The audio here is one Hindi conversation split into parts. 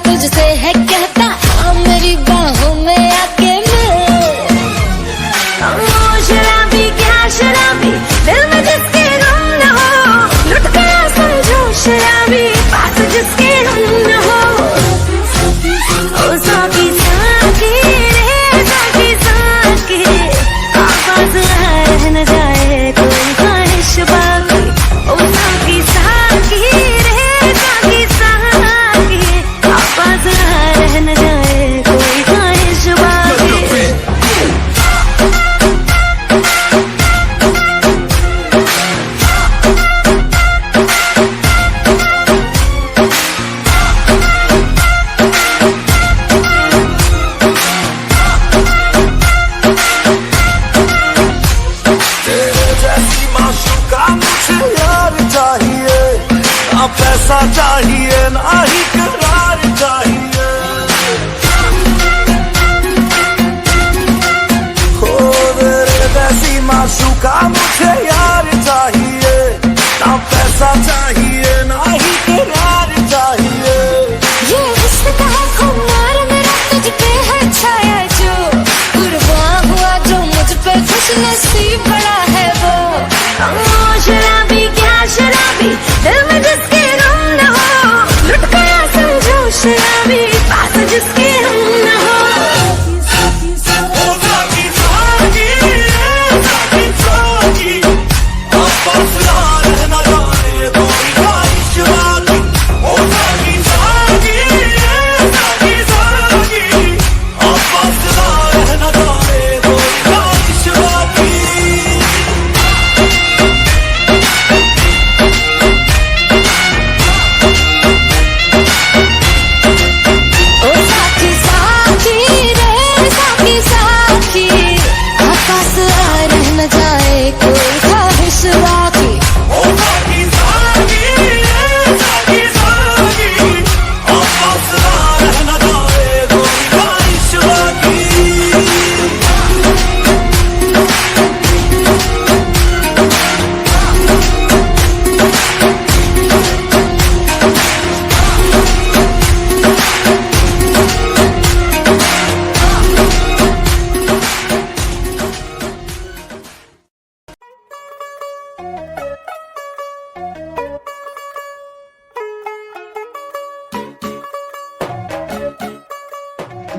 तुझसे है कहता, हाँ मेरी बाहों में आके शराबी क्या शराबी, दिल में जिसके गम न हो, लुट गया समझो शराबी, पास जिसके हम न हो। ओ साकी साकी रे साकी साकी, आवाज रह न जाए कोई ख्वाहिश बाकी। ओ साकी साकी रे साकी साकी, आवाज रह न जाए कोई ख्वाहिश बाकी। पैसा चाहिए ना ही करार चाहिए, हो तेरे जैसी माशूका मुझे यार चाहिए, ना पैसा चाहिए ना ही करार चाहिए। ये रिश्ते का है खुमार मेरा तुझ पे है छाया, जो कुर्बान हुआ जो मुझ पे खुश नसीब बड़ा है वो। शराबी क्या शराबी, दिल में जिसके गम न हो, लुट गया समझो शराबी, पास जिसके हम न हो।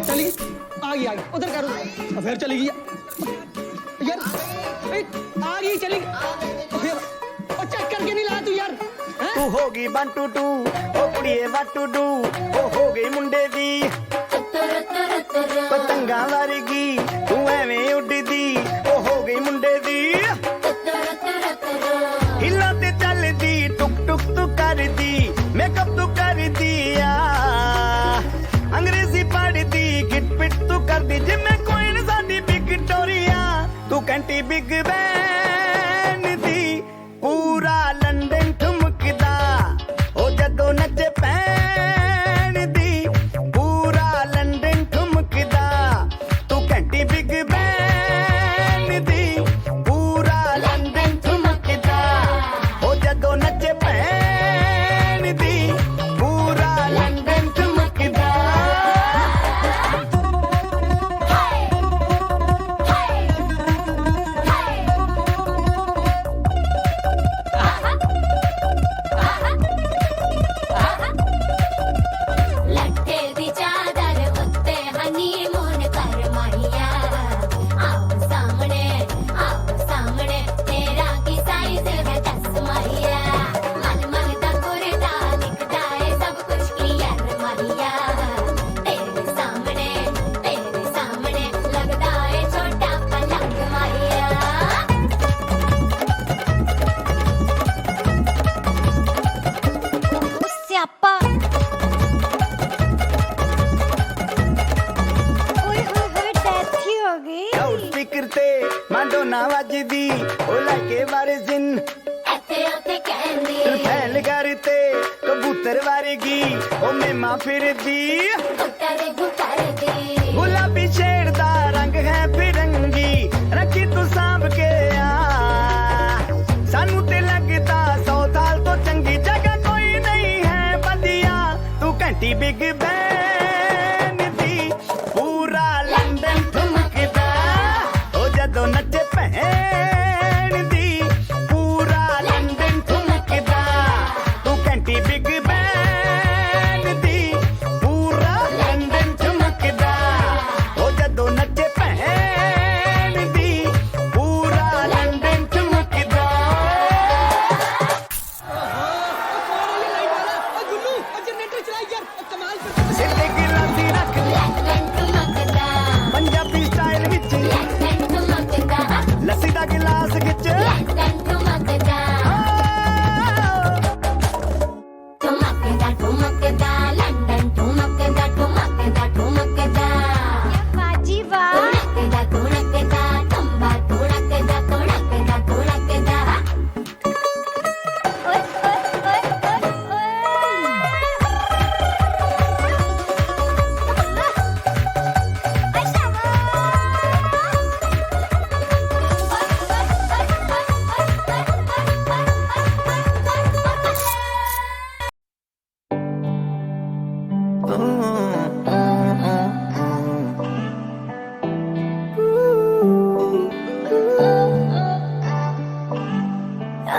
चली आ गई उधर करो, फिर चली गई यार, आ गई चली, फिर और चेक करके नहीं ला तू यार। तू होगी 1 2 2 ओ कुड़िए 1 2 2 ओ हो गई मुंडे दी पतंगा वर्गी, तू एवें उड़दी ओ हो गई मुंडे दी, हिला ते चलदी टुक टुक तू करदी, मेकअप तू कर दिया, अंग्रेजी पढ़दी गिट पिट तू कर दी, जिम्मे कोई न साडी विक्टोरिया, तू कैंटी बिग बैन दी, पूरा लंदन ठुमकदा ओ जदों नचे पैन दी, पूरा लंदन ठुमकदा, तू कैंटी बिग बैन दी, पूरा लंदन ठुमकदा ओ जदों नचे पैन दी, पूरा लंदन ठुमकदा। माडोना वजदी ओ लाके वारे जिन फैल करते कबूतर वारेगी ओ मेमा फिरदी, गुलाबी शेर दा रंग है फिरंगी, रखी तू सांभ के आ, सानू ते लगदा 100 साल तो चंगी, जगह कोई नहीं है बदिया, तू घंटी बिग बैन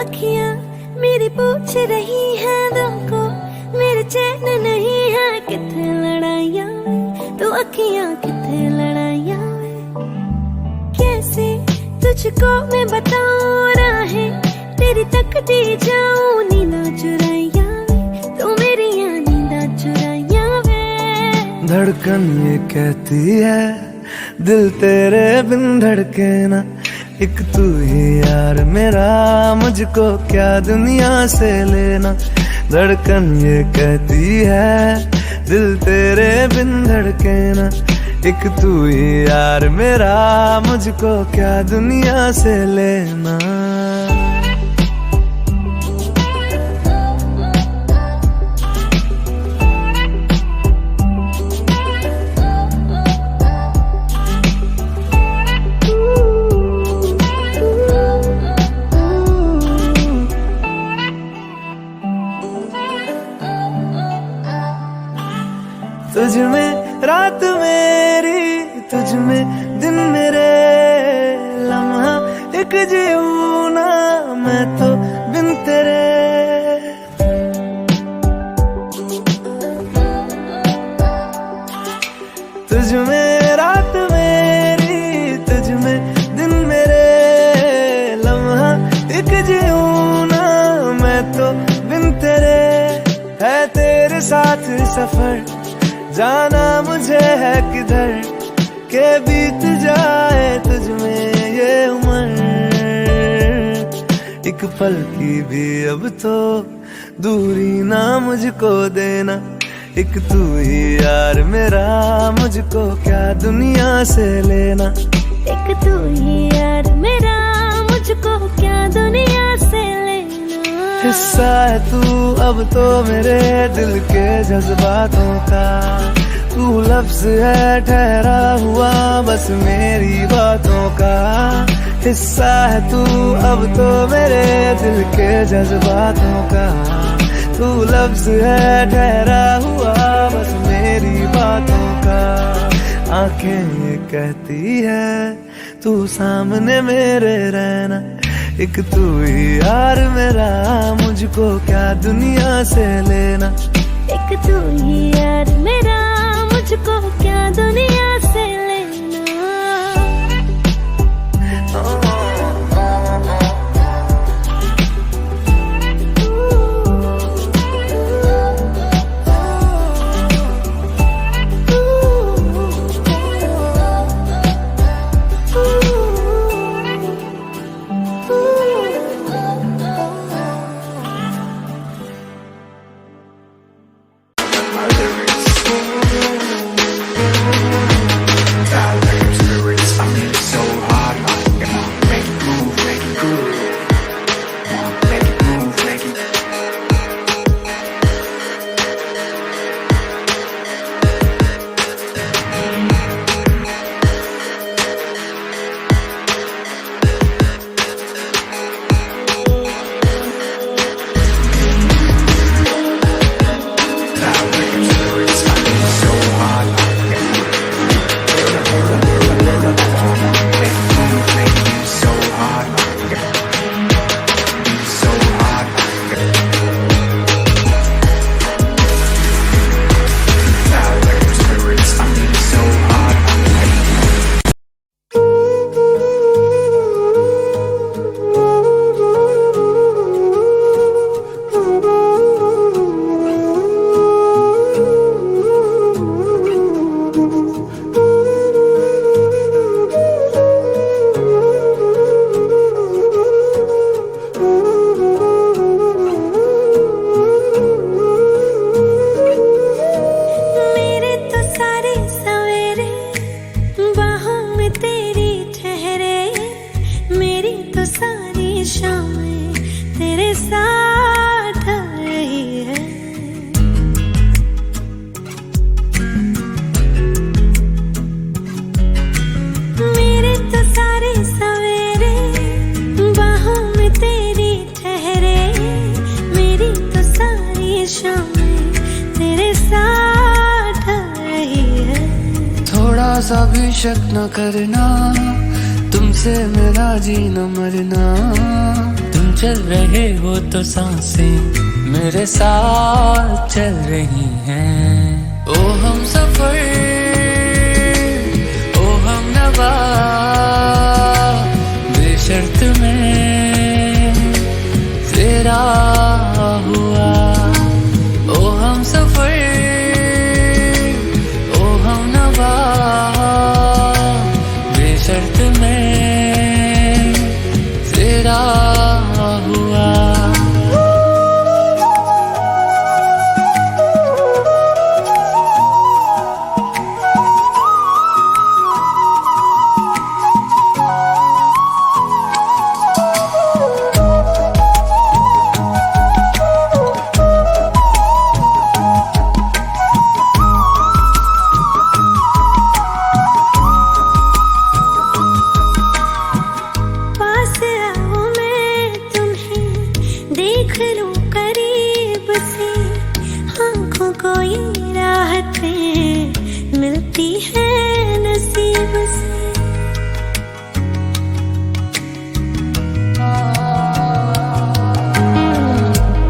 अखियां मेरी पूछ रही हैं दिल को, मेरे चैन नहीं है किथे लड़ाइयां वे, तो अखियां किथे लड़ाइयां वे। कैसे तुझको मैं बताऊं राहें तेरी तकती जाऊं, नींदा चुराइयां वे, तो मेरी नींदा चुराइयां वे। धड़कन ये कहती है दिल तेरे बिन धड़के ना, एक तू ही यार मेरा, मुझको क्या दुनिया से लेना। धड़कन ये कहती है दिल तेरे बिन धड़के ना, एक तू ही यार मेरा, मुझको क्या दुनिया से लेना। तुझ में रात मेरी, तुझ में दिन मेरे, लम्हा एक जीऊं ना मैं तो बिन तेरे। तुझ में रात मेरी, तुझ में दिन मेरे, लम्हा एक जीऊं ना मैं तो बिन तेरे। है तेरे साथ सफर जाना मुझे है किधर, के बीत जाए तुझ में ये उम्र। एक पल की भी अब तो दूरी ना मुझको देना, एक तू ही यार मेरा, मुझको क्या दुनिया से लेना। एक तू ही यार मेरा, मुझको क्या दुनिया से लेना। हिस्सा है तू अब तो मेरे दिल के जज्बातों का, तू लफ्ज है ठहरा हुआ बस मेरी बातों का। हिस्सा है तू अब तो मेरे दिल के जज्बातों का, तू लफ्ज है ठहरा हुआ बस मेरी बातों का। आंखें ये कहती है तू सामने मेरे रहना, एक तू ही यार मेरा, मुझको क्या दुनिया से लेना। एक तू ही यार मेरा, मुझको क्या दुनिया से लेना। सा भी शक न करना, तुमसे मेरा जीना मरना। तुम चल रहे हो तो सांसें मेरे साथ चल रही हैं। ओ हम सफर, ओ हम नवा, बेशर्त में तेरा हुआ। ओ हम सफर, ओ हम नवा, बेशर्त में तेरा हुआ। मिलती है नसीब से।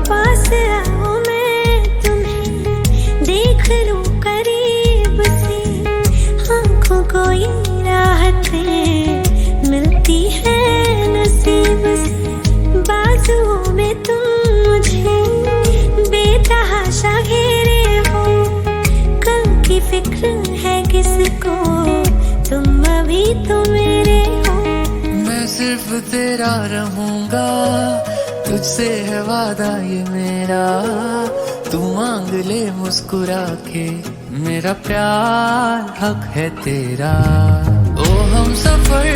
पास आओ मैं तुम्हें देख लूं करीब से, आँखों को ये राहतें मिलती है नसीब से। बाजुओं में तुम मुझे बेतहाशा घेरे हो, कल की फिक्र है किसको, तुम अभी तो मेरे हो। मैं सिर्फ तेरा रहूंगा, तुझसे है वादा ये मेरा। तू मांग ले मुस्कुरा के, मेरा प्यार हक है तेरा। ओ हम सफर,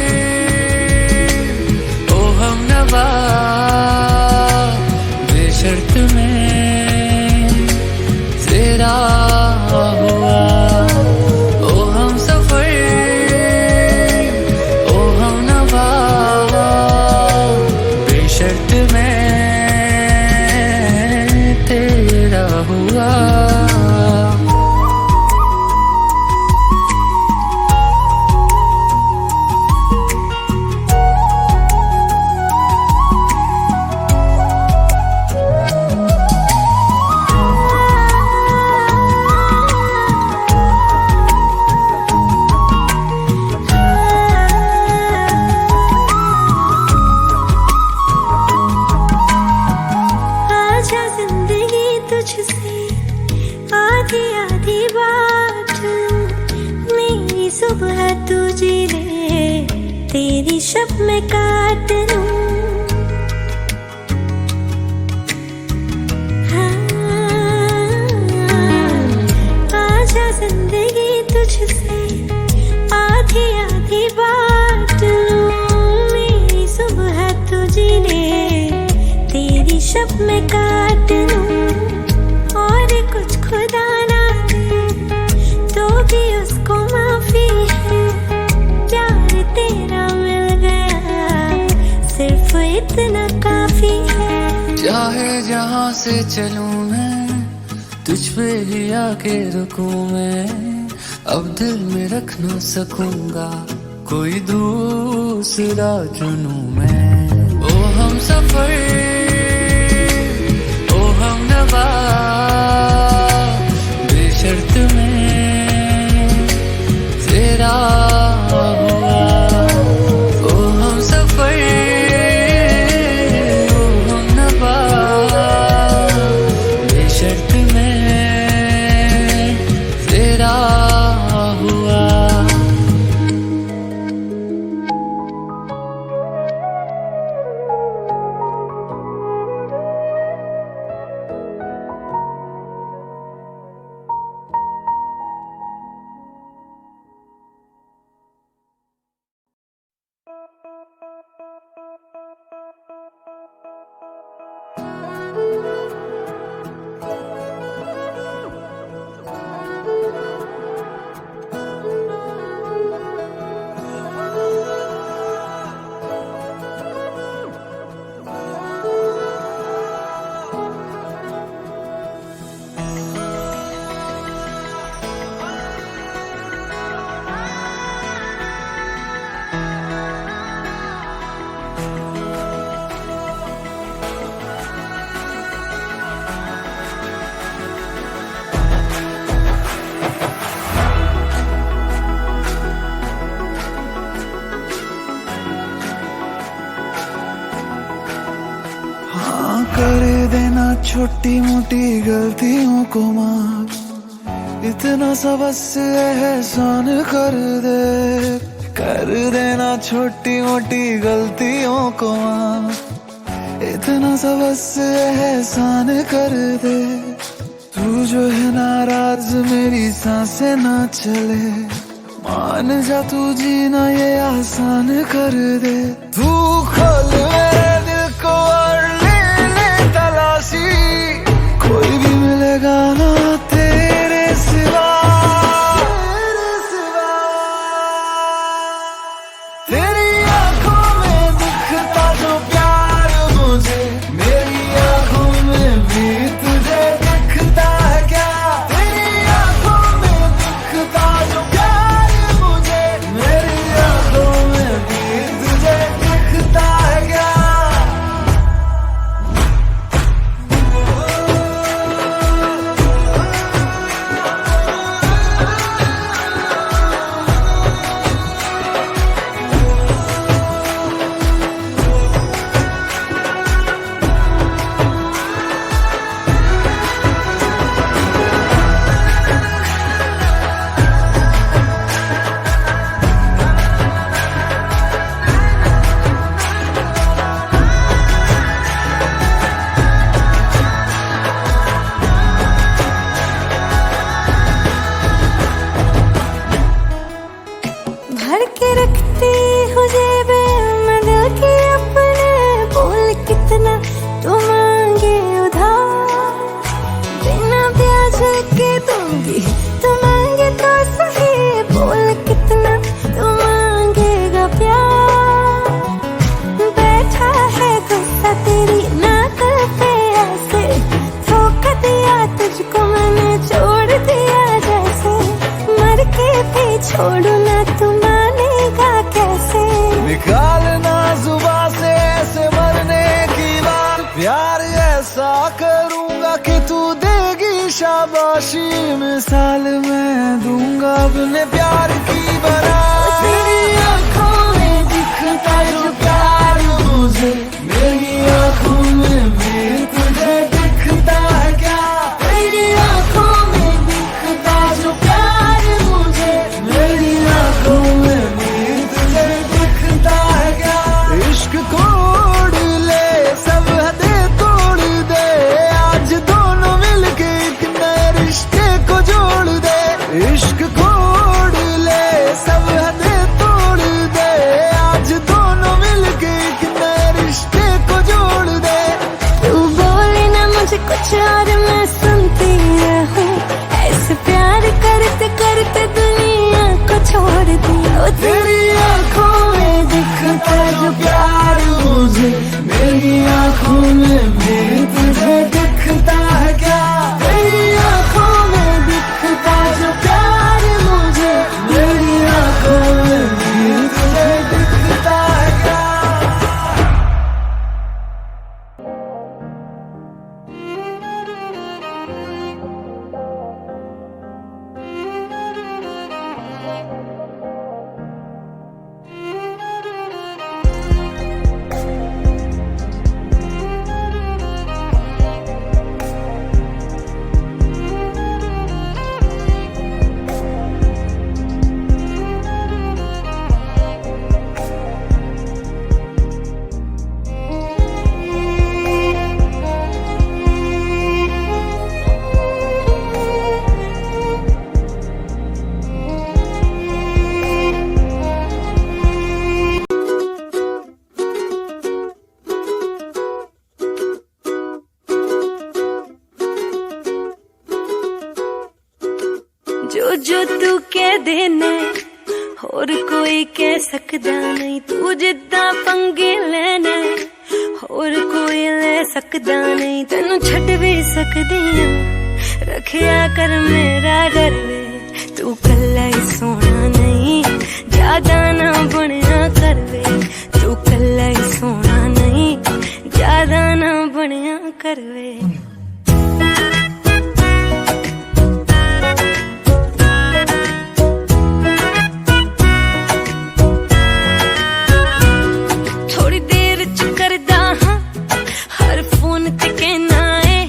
ओ हम नवा, बेशर्त में तेरा हुआ। ओ हम सफर, ओ हम नवा, बेशर्त में तेरा हुआ। सुबह तुझे ले तेरी शब में काट लूं। आजा जिंदगी तुझसे आधी आधी बात लूं। मेरी सुबह तुझे ले तेरी शब में काट लूं। और कुछ खुदा ना दे तो भी उसको माफी है, प्यार तेरा मिल गया सिर्फ इतना काफी है। चाहे जहाँ से चलूं मैं, तुझ पे ही आके रुकूं मैं। अब दिल में रख ना सकूंगा, कोई दूसरा चुनूं मैं। ओ हम सफर, ओ हम नवा, बेशर्त में तेरा हुआ। ओ हम सफर, ओ हम नवा, बेशर्त में तेरा हुआ। छोटी मोटी गलतियों को माफ, इतना सा बस एहसान कर देना छोटी मोटी गलतियों को माफ, इतना सा बस एहसान कर दे। तू जो है नाराज मेरी सांसें ना चले, मान जा तू जीना ये आसान कर दे। तू खोल मेरे दिल को और ले तलाशी, कोई भी मिलेगा ना तेरे सिवा। तेरी आंखों में दिखता जो प्यार मुझे, मेरी आंखों में भी तुझे दिखता है क्या? तेरी आंखों में दिखता जो प्यार मुझे, मेरी आंखों में भी तुझे दिखता है क्या? भर के रखती हूँ जेबे में दिल के अपने, बोल कितना तू मांगे उधार, बिना ब्याज के दूंगी तू मांगे तो सही, बोल कितना तू मांगेगा प्यार। बैठा है गुस्सा तेरी नाक पे ऐसे, धोखा दिया तुझको मैंने छोड़ दिया जैसे, मर के भी छोड़ू ना तू मानेगा कैसे? निकालना जुबा से ऐसे मरने की बात, प्यार ऐसा करूंगा कि तू देगी शाबाशी, मिसाल मैं दूंगा अपने प्यार की बारात। तेरी आंखों में दिखता जो प्यार मुझे, मेरी आंखों में भी तुझे दिखता है क्या? तेरी आंखों में दिखता जो प्यार मुझे, मेरी आंखों में भी तुझे दिखता है क्या? इश्क कोड़ ले सब हदें तोड़ दे, आज दोनों मिलके एक नए रिश्ते को जोड़ दे। इश्क कोड़ ले सब हदें तोड़ दे, आज दोनों मिलके एक नए रिश्ते को जोड़ दे। तू बोले ना मुझे कुछ और मैं सुनती रहूं, ऐसे प्यार करते करते दुनिया को छोड़ दिया। तेरी आंखों में दिखता जो प्यार मुझे, मेरी आंखों में भी तुझे दिखता है क्या? तेरी आंखों में दिखता जो प्यार मुझे, मेरी आंखों में भी तुझे दिखता है क्या? जो जो तू कह देना होर कोई कह सकदा नहीं, तू जिद्दा पंगे लेना होर कोई ले सकदा नहीं। तेनू छड़ भी सकदी हां, रखिया कर मेरा डर वे, तू कल्ला ही सोना नहीं, ज्यादा ना बनिया कर वे। तू कल्ला ही सोना नहीं, ज्यादा ना बनिया कर वे। थोड़ी देर च करदा हां हर फोन ते कहना है,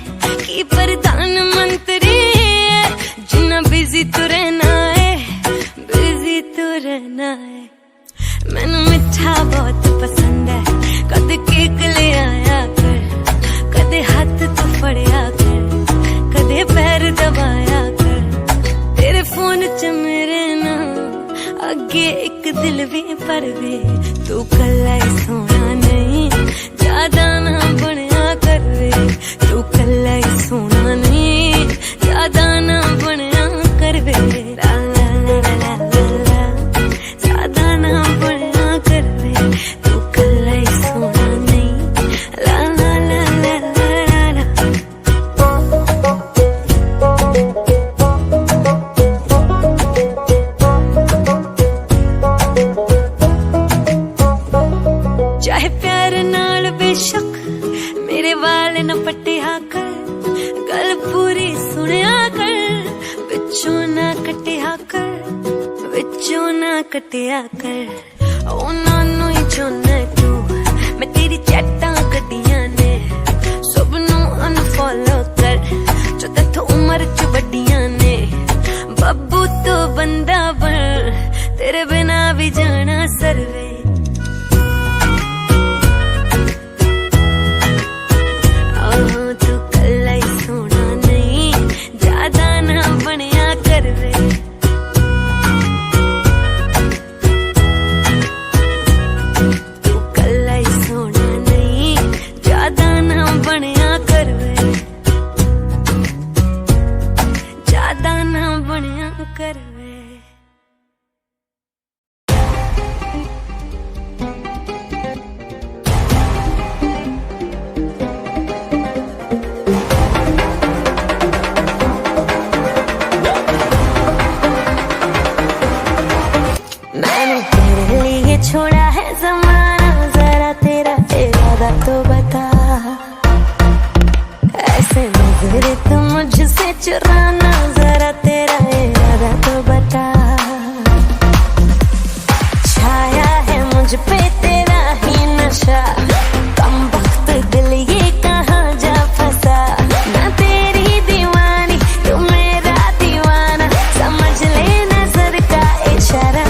अगे एक दिल भी पर वे तू कला ही सोना नहीं ज्यादा ना बनया कर वे तू कला ही सोना नहीं ज्यादा ना बनया कर वे ला ला ला ला ला ला ज्यादा ना बनया कर वे तू कला ही सोना नहीं ला ला ला ला ला ला चाहे प्यार नाल बेशक मेरे वाल न पट्टिया कर गल पूरी सुनिया कर विचों ना कटिया कर विचों ना कटिया कर उन्हां नूं ही चुन तू मैं तेरी चैटां कड्डियां ने सब नूं अनफॉलो कर जो तेथों उम्र च वड्डियां ने बब्बू तो बंदा बन तेरे बिना भी जाना सरवे तू कला ही सोना नहीं ज्यादा ना बनया कर वे तू कला ही सोना नहीं ज्यादा ना बनया कर वे ज्यादा ना बनया कर वे मैंने तेरे लिए छोड़ा है ज़माना जरा तेरा इरादा तो बता ऐसे नजरे तो मुझसे चुराना जरा तेरा इरादा तो बता छाया है मुझ पे तेरा ही नशा कम वक्त दिल ये कहाँ जा फंसा मैं तेरी दीवानी तू मेरा दीवाना समझ ले नजर का इशारा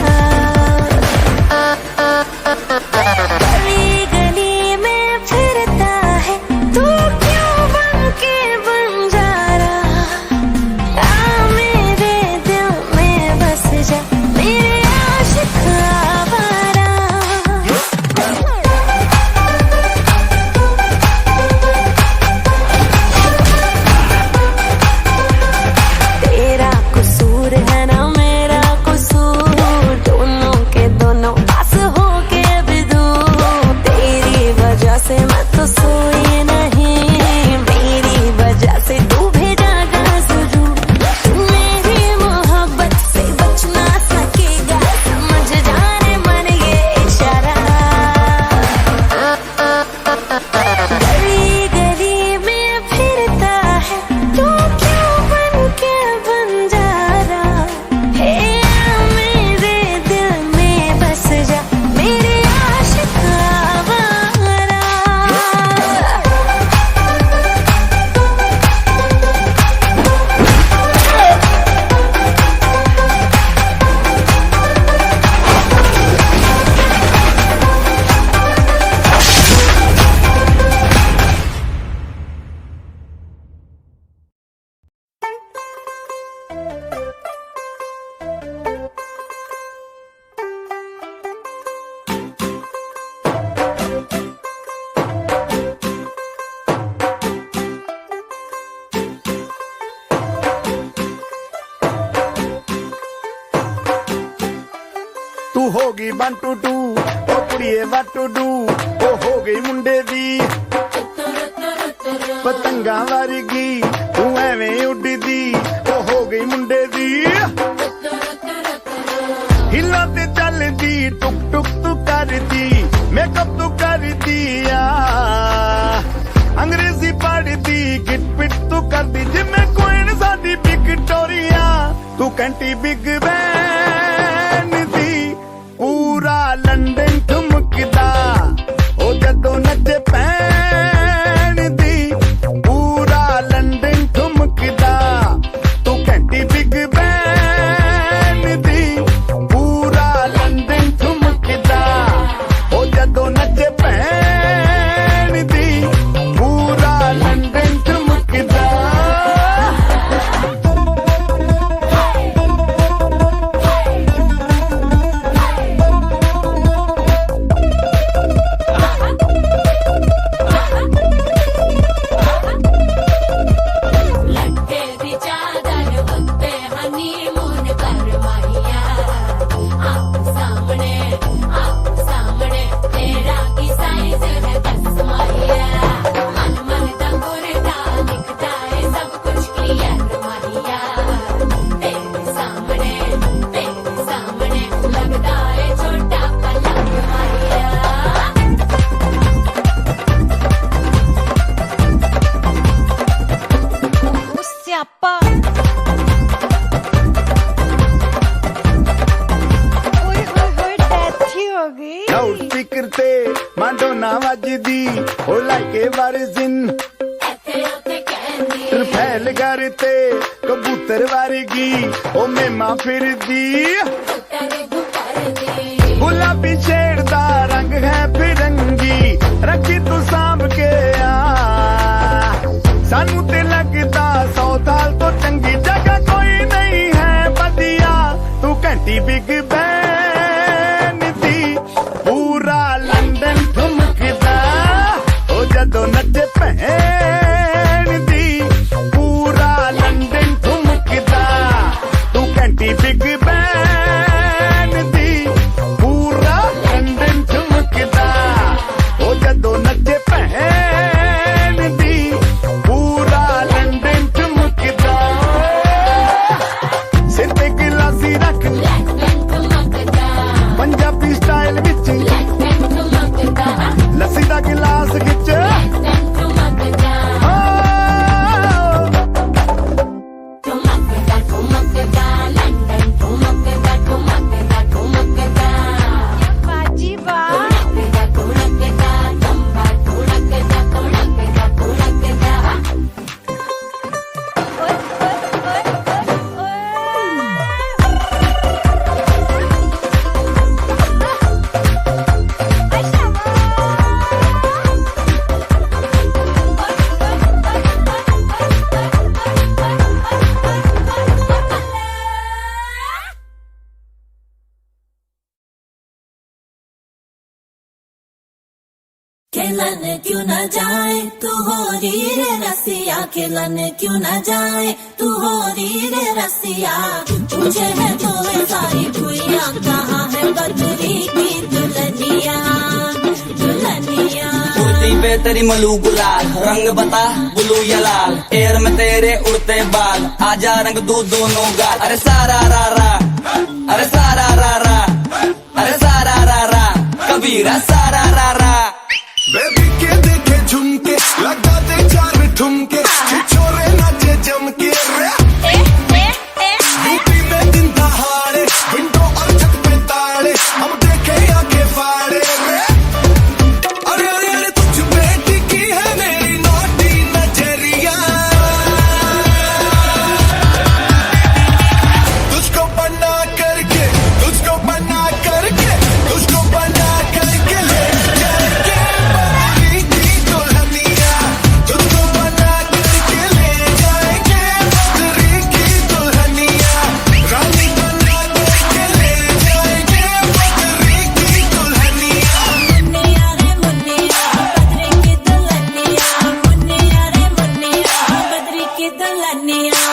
गली गली में फिरता है तू क्यों बन के बंजारा आ मेरे दिल में बस जा मेरे आशिक आवारा तेरा कसूर है ना मेरा कसूर दोनों के दोनों पास हो के भी दूर तेरी वजह से मैं तो सोई नहीं मेरी वजह से तू भेजा जरूर मेरी मोहब्बत से बच ना सकेगा समझ जाने मन ये इशारा गली गली में फिरता है तू क्यों बन के बंजारा हे मेरे दिल में बस जा मेरे आशिक आवारा तू होगी 1 2 2 ओ कुड़िए what to do ओ हो गई मुंडे दी पतंगा वर्गी तू एवें उड़दी ओ हो गई मुंडे दी हिला ते चलदी टुक टुक तू करदी मेकअप तू करदी अंग्रेजी पढ़दी किट पिट तू करदी जिम्मे कोई साडी विक्टोरिया तू कंटी बिग बैन दी पूरा लंदन ठुमकदा ओ जदों नचे पैन दी पूरा लंदन ठुमकदा तू घंटी बिग बैन दी पूरा लंदन ठुमकदा ओ जदों नचे पैन दी पूरा लंदन ठुमकदा ते माडोना वजदी ओ लाइके बरजिन फैल करते कबूतर वर्गी ओ मेमा फिरदी गुलाबी शेर दा रंग है फिरंगी रखी तू सांभ के सानू ते लगदा 100 साल तो चंगी जगह कोई नहीं है बदिया तू घंटी बिग बैन दी पूरा लंदन ठुमकदा ओ जदों नचे भैन दी पूरा लंदन ठुमकदा तू घंटी बिग बैन दी पूरा लंदन ठुमकदा ओ जदों नचे भैन दी पूरा लंदन ठुमकदा सिर ते गिलासी रख पंजाबी स्टाइल विच लस्सी दा गिलास खिच बाजी वाह खिलन क्यों न जाए तू हो री रे रसिया खिलन क्यों न जाए तू हो री रे रसिया मुझे है तो सारी भुइया कहाँ है बदरी की दुल्हनिया दुल्हनिया उड़ती पे तेरी मलू गुलाल रंग बता ब्लू या लाल एयर में तेरे उड़ते बाल आजा रंग दो दोनों गाल अरे सारा रा रा अरे सारा रा रा अरे सारा रा रा कबीरा सारा रा रा बेबी के देखे झुमके लगा दे 4 ठुमके छोरे नाचे जम के यूपी में दिन दहाड़े विंडो और छत पे ताड़े हम देखे आके फाड़े अरे अरे अरे तुझ पे टिकी है मेरी नोटी नजरिया तुझको बना करके तुझको बना करके तुझको बना करके ले जाएंगे बदरी की दुल्हनिया तुझको बना करके ले जाएंगे बदरी की दुल्हनिया रानी बना करके ले जाएंगे बदरी की दुल्हनिया मुन्निया रे मुन्निया बदरी की दुल्हनिया मुन्निया रे मुन्निया बदरी की दुल्हनिया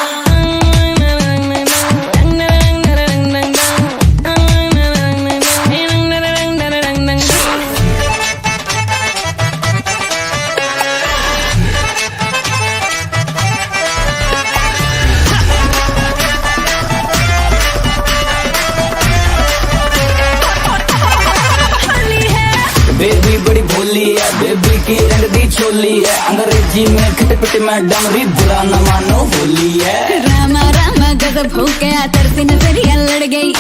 बेबी बड़ी भोली है बेबी की रंग दी छोली है अंग्रेजी में खटपट में डमरी बुरा न मानो होली है रामा रामा गजब हो गया तरसी नजरिया लड़ गई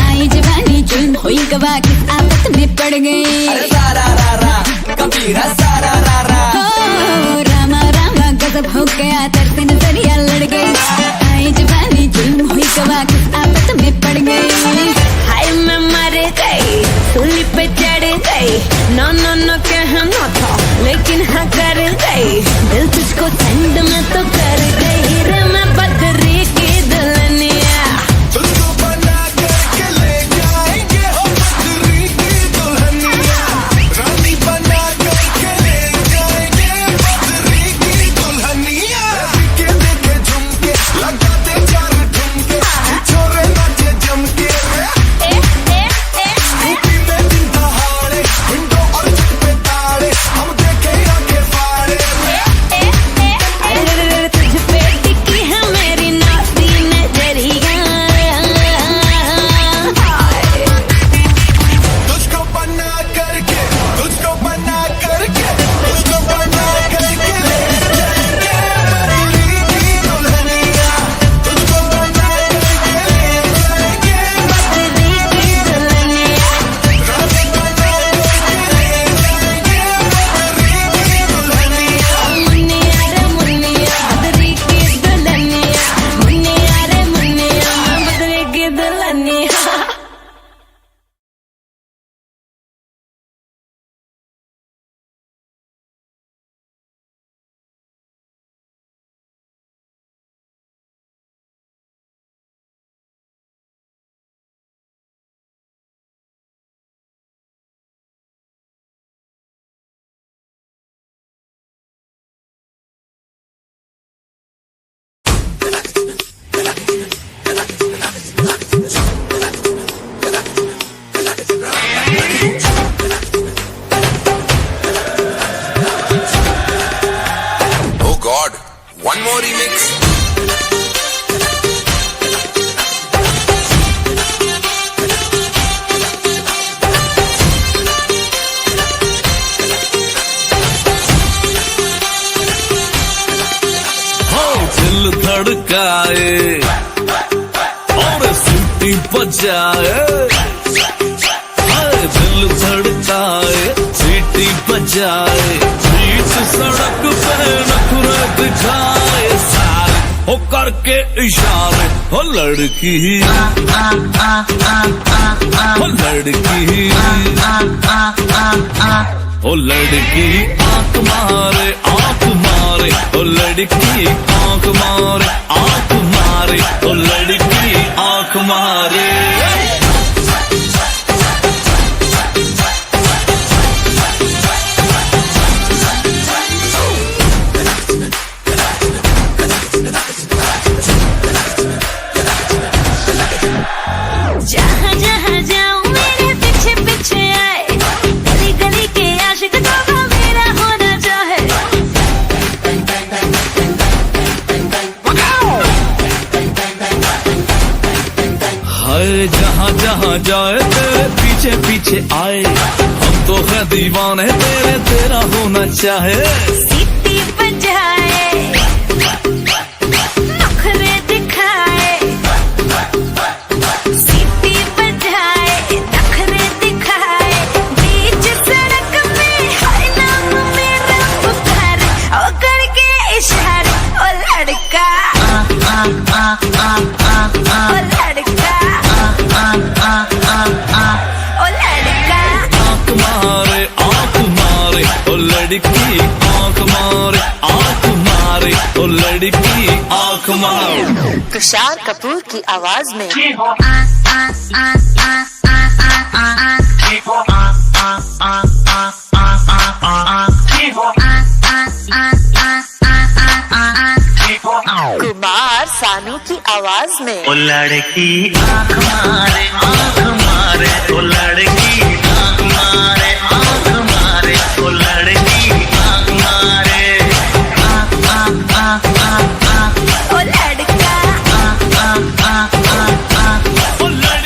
आई जवानी जुल्म हुई गवा किस आफत में पड़ गई अरे सारा रा रा कबीरा सारा रा रा ओ रामा रामा गजब हो गया तरसी नजरिया लड़ गई आई जवानी जुल्म हुई गवा किस आफत में पड़ गई हाय मैं मर गई सूली पे चढ़ गई नो नो नो कहना था लेकिन हाँ कर गई दिल तुझको ठंड में तो कर गई रे मैं बदरी की दुल्हनिया तुझको बना करके ले जाएंगे हो बदरी की दुल्हनिया रानी बना करके ले जाएंगे बदरी की दुल्हनिया के देखे झुमके लगा दे 4 ठुमके छोरे नाचे जम के यूपी में दिन दहाड़े विंडो और जानी हाँ। Oh God, one more remix. दिल धड़काए और सीटी बजाए, दिल धड़काए सीटी बजाए, बीच सड़क पे नखरे दिखाए सारे हो करके इशारे, हो लड़की हो लड़की ओ लड़की आंख मारे आंख मारे, ओ लड़की आंख मारे आंख मारे, ओ लड़की आंख मारे। जहाँ जहाँ जाऊँ मेरे पीछे पीछे आए, गली गली के आशिक तो मेरा होना चाहे। हाय जहाँ जहाँ जाए तेरे पीछे पीछे आए, हम तो है दीवाने तेरे, तेरा होना चाहे। सीटी बजाए नखरे दिखाए, सीटी बजाए नखरे दिखाए, बीच सड़क में हर नाम मेरा पुकारे, ओ करके इशारे, ओ लड़का ओ लड़का ओ लड़का। आंख मारे आंख मारे, ओ लड़की आंख मारे आंख मारे, ओ लड़की आंख मारे। तुषार कपूर की आवाज में कुमार सानू की आवाज में ओ लड़की आंख मारे ओ लड़की आंख मारे ओ लड़की आंख मारे। ओ लड़का ओ लड़की ओ लड़का।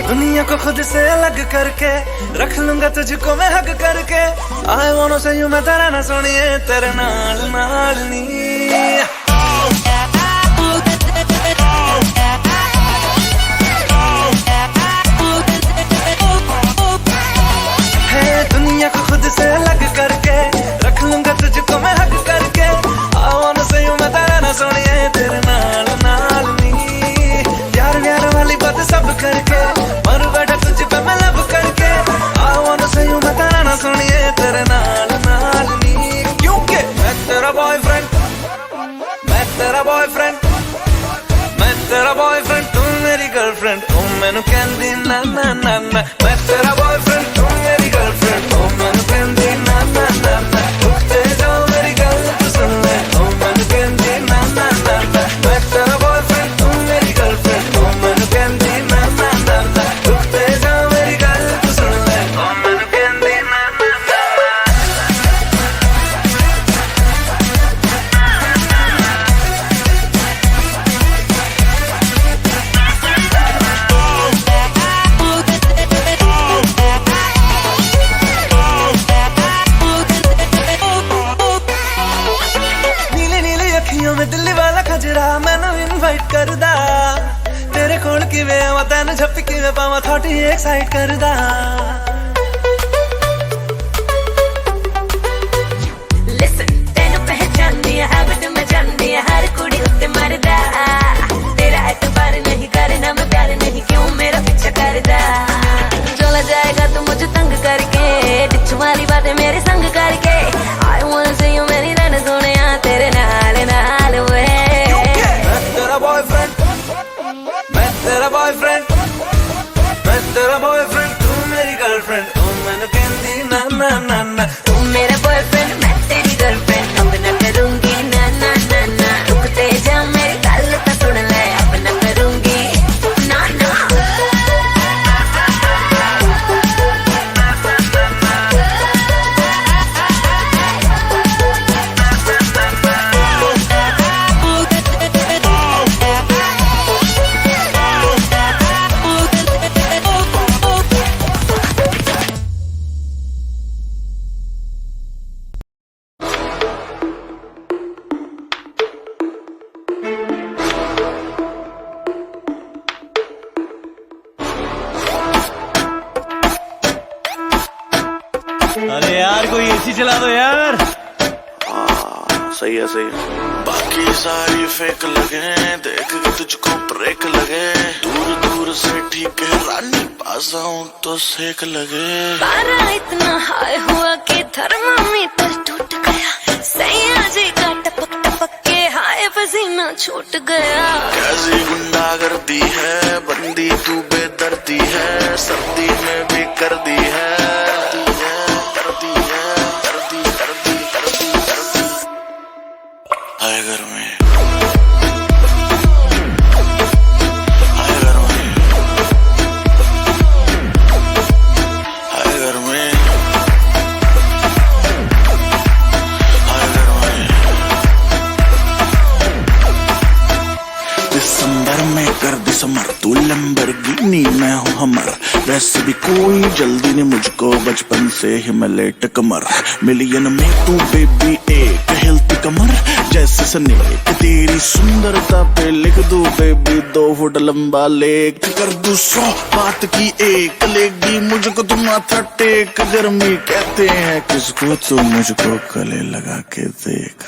दुनिया को खुद से अलग करके रख लूंगा तुझको मैं हक करके। I wanna say you मैं तेरा ना सुनिए तेरे नाल नाल नी। दुनिया को खुद से अलग करके रख लूंगा तुझको मैं हक करके। I wanna say you मैं तेरा ना सुनिए तेरे नाल नाल नी। प्यार व्यार वाली बात सब करके मर बैठा तुझ पे मैं लब करके। I wanna say you मैं तेरा ना सुनिए तेरे नाल नाल नी। क्योंकि मैं तेरा बॉयफ्रेंड, मैं तेरा बॉयफ्रेंड, मैं तेरा बॉयफ्रेंड, तू मेरी गर्लफ्रेंड। तू मैनू कहंदी ना ना ना ना। मैं तेरा बॉयफ्रेंड, तू मेरी गर्लफ्रेंड। तू मैनू कहंदी ना ना ना ना। किवें आवां तैनूं छप्पी किवें पावां थोड़ी एक्साइट करदा Listen, ਤੈਨੂੰ ਪਹਿਚਾਨਦੀ ਆ habit ਮੈਂ ਜਾਣਦੀ ਆ ਹਰ ਕੁੜੀ ਉੱਤੇ ਮਰਦਾ ਤੇਰਾ ਐਤਬਾਰ ਨਹੀਂ ਕਰਨਾ ਮੈਂ प्यार नहीं क्यों मेरा पीछा करदा चला जाएगा तू मुझे तंग करके डिच वाली बातें मेरे संग करके I wanna see you मेरी रन सोनिया तेरे नाल नाल वे मैं तेरा बॉयफ्रेंड मैं तेरा बॉयफ्रेंड मैं तेरा बॉयफ्रेंड तू मेरी गर्लफ्रेंड तू मैंने कहती ना ना ना ना तू मेरा बॉयफ्रेंड मैं तेरी गर्लफ्रेंड अब ना करूंगी ना ना ना ना रुकते जा मेरी गल तो सुन ले अब ना करूंगी ना ना अरे यार कोई एसी चला दो यार सही है सही है बाकी सारी फेक लगे देख के तुझको ब्रेक लगे दूर दूर से ठीक है रानी पास आऊं तो सेक लगे पारा इतना हाई हुआ कि थर्मामीटर टूट गया सैया जी का टपक टपक के हाय पसीना छूट गया कैसी गुंडागर्दी है बंदी तू बेदर्दी है सर्दी में भी कर दी है हाय घर में हाय घर में हाय घर में हाय घर में दिसंबर में कर दिसंबर तू लैम्बोर्गिनी मैं हूँ हमर वैसे भी कोई जल्दी नहीं मुझको बचपन से ही मैं लेट कमर मिलियन में तू बेबी एक हेल्थी कमर जैसे स्नेक तेरी सुंदरता पे लिख दूं बेबी 2 फुट लंबा लेख कर दूं 100 बात की एक लेगी मुझको तुम माथा टेक गर्मी कहते हैं किसको तो मुझको गले लगा के देख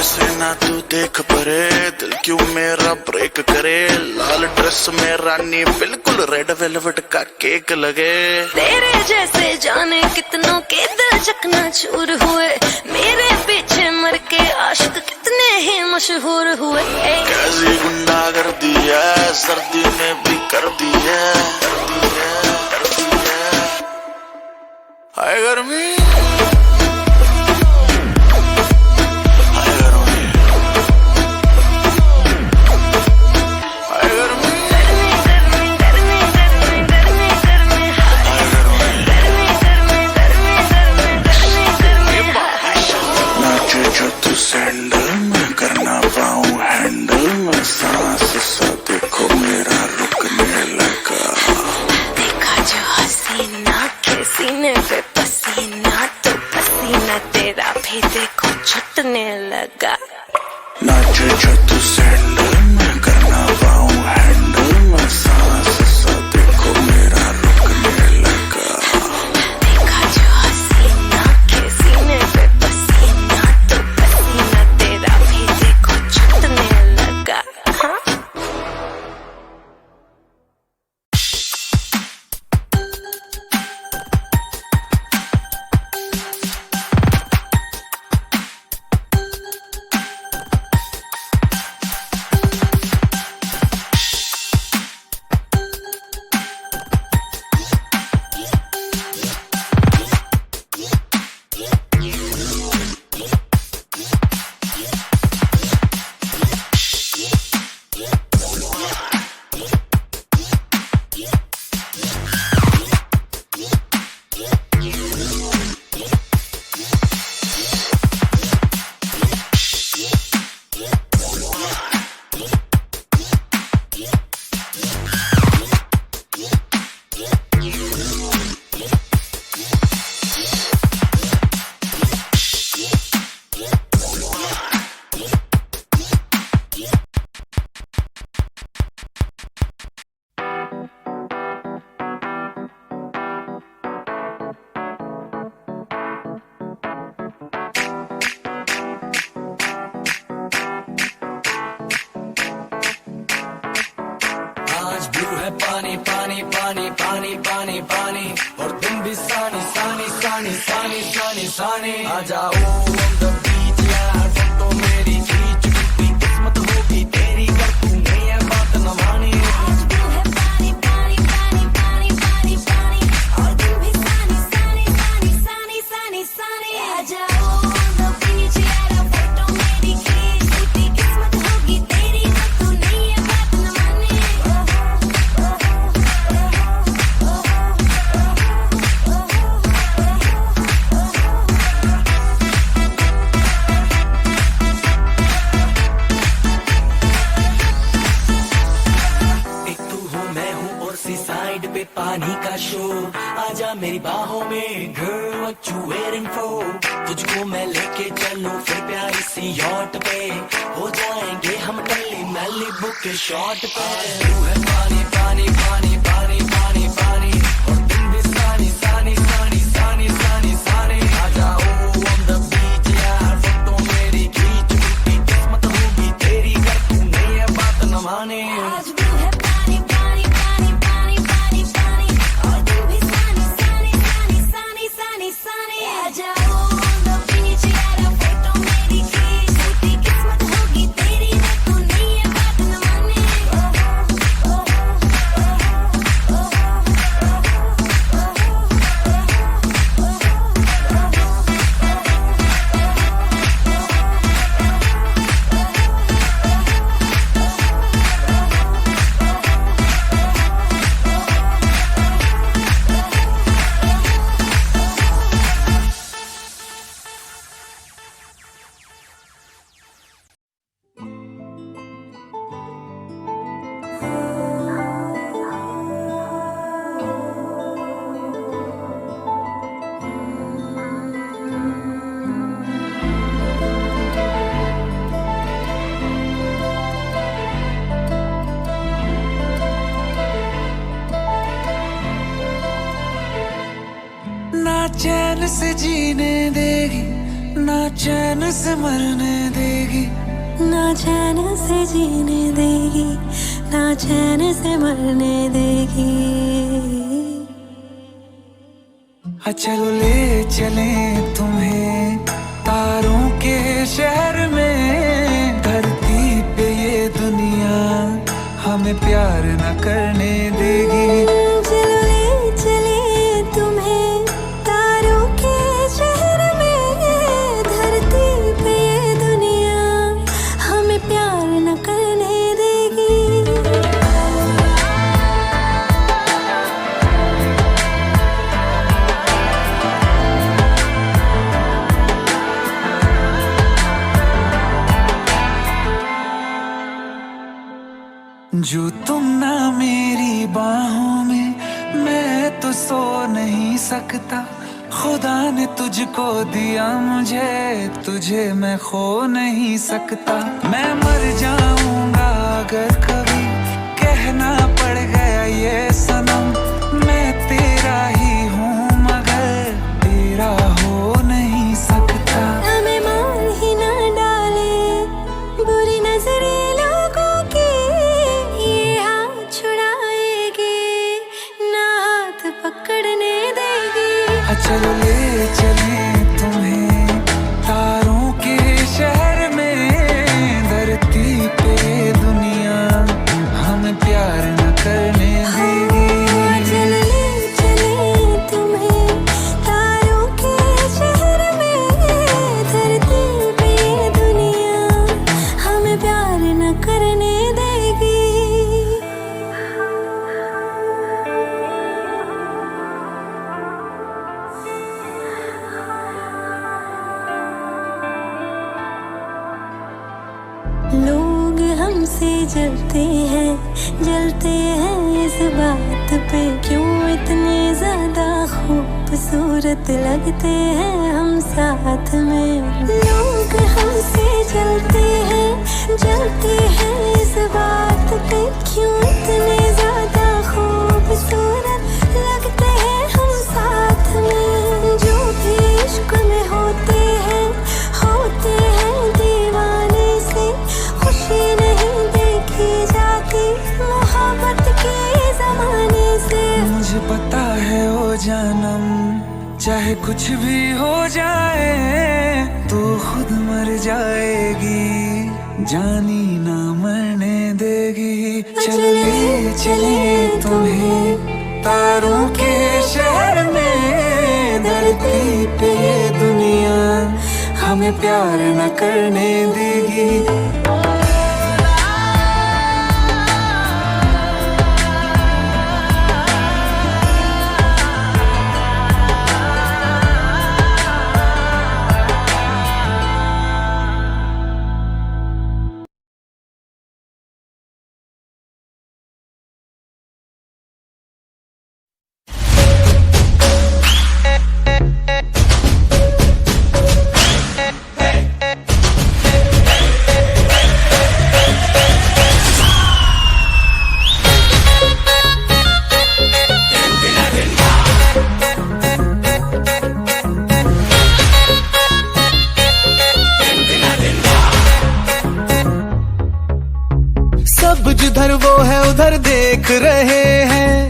ऐसे ना तू देख परे दिल क्यों मेरा ब्रेक करे लाल ड्रेस में रानी बिल्कुल रेड वेलवेट का केक लगे तेरे जैसे जाने कितनों के दिल चकना चूर हुए मेरे पीछे मर के आशिक कितने ही मशहूर हुए कैसी गुंडागर्दी है सर्दी में भी कर दी है हाय गर्मी सैंडल में करना पाऊं हैंडल में सांस सा देखो मेरा रुकने लगा देखा जो हसीना के सीने पे पसीना तो आज ब्लू है पानी पानी पानी पानी पानी पानी और दिन भी सानी सानी सानी सानी सानी सानी आ जाओ on the beach यार फोटो मेरी खींच भी किस्मत होगी तेरी कर तू नहीं है बात न मानी आज ब्लू है पानी पानी पानी पानी पानी पानी और दिन भी सानी सानी सानी सानी सानी सानी आ जाओ on the beach यार फोटो मेरी खींच भी किस्मत होगी तेरी कर तू नहीं है बात न मानी एक तू हूँ मैं हूँ और सी साइड पे पानी का शोर आजा मेरी बाहों में girl what you waiting for तुझको मैं लेके चलूं फिर प्यारी सी यॉट पे हो जाएंगे हम टल्ली मैली बुक के शॉट पे तू है पानी पानी पानी पानी पानी पानी और दिन भी सानी सानी सानी सानी सानी सानी आ जाओ on the beach यार फोटो मेरी खींच भी किस्मत होगी तेरी कर तू नहीं है बात न माने आज ब्लू है पानी पानी पानी पानी पानी पानी और दिन भी सानी सानी सानी सानी सानी सानी आ जाओ on the beach यार फोटो मेरी खींच भी किस्मत होगी तेरी कर तू नहीं है बात न माने ना चैन से जीने देगी ना चैन से मरने देगी ना चैन से जीने देगी ना चैन से मरने देगी चलो ले चले तुम्हें तारों के शहर में धरती पे ये दुनिया हमें प्यार न करने देगी चलो ले चले तुम्हें तारों के शहर में धरती पे ये दुनिया हमें प्यार न करने देगी जो तुम ना मेरी बाहों में मैं तो सो नहीं सकता खुदा ने तुझको दिया मुझे तुझे मैं खो नहीं सकता मैं मर जाऊंगा अगर कभी कहना पड़ गया ये सनम मैं तेरा ही हूँ मगर तेरा हो नहीं सकता हमें मार ही ना डाले बुरी नजरे लोगों की ये हाथ छुड़ाएगी ना हाथ पकड़ने देगी चलो ले चले तुम्हें तारों के शहर में धरती पे दुनिया हमें प्यार न करने देगी चलो ले चले तुम्हें तारों के शहर में धरती पे दुनिया हमें प्यार न करने देगी लोग हमसे जलते हैं इस बात पे क्यों इतने ज्यादा खूबसूरत लगते हैं हम साथ में लोग हमसे जलते हैं इस बात पे क्यों इतने ज्यादा खूबसूरत लगते हैं हम साथ में जो भी इश्क में होते हैं दीवाने से खुशी नहीं देखी जाती मोहब्बत की जमाने से। मुझे पता है ओ जानम, चाहे कुछ भी हो जाए तो खुद मर जाएगी, जानी ना मरने देगी। चले चले तुम्हें तारों के शहर में, धरती पे दुनिया हमें प्यार न करने देगी। सब जिधर वो है उधर देख रहे हैं,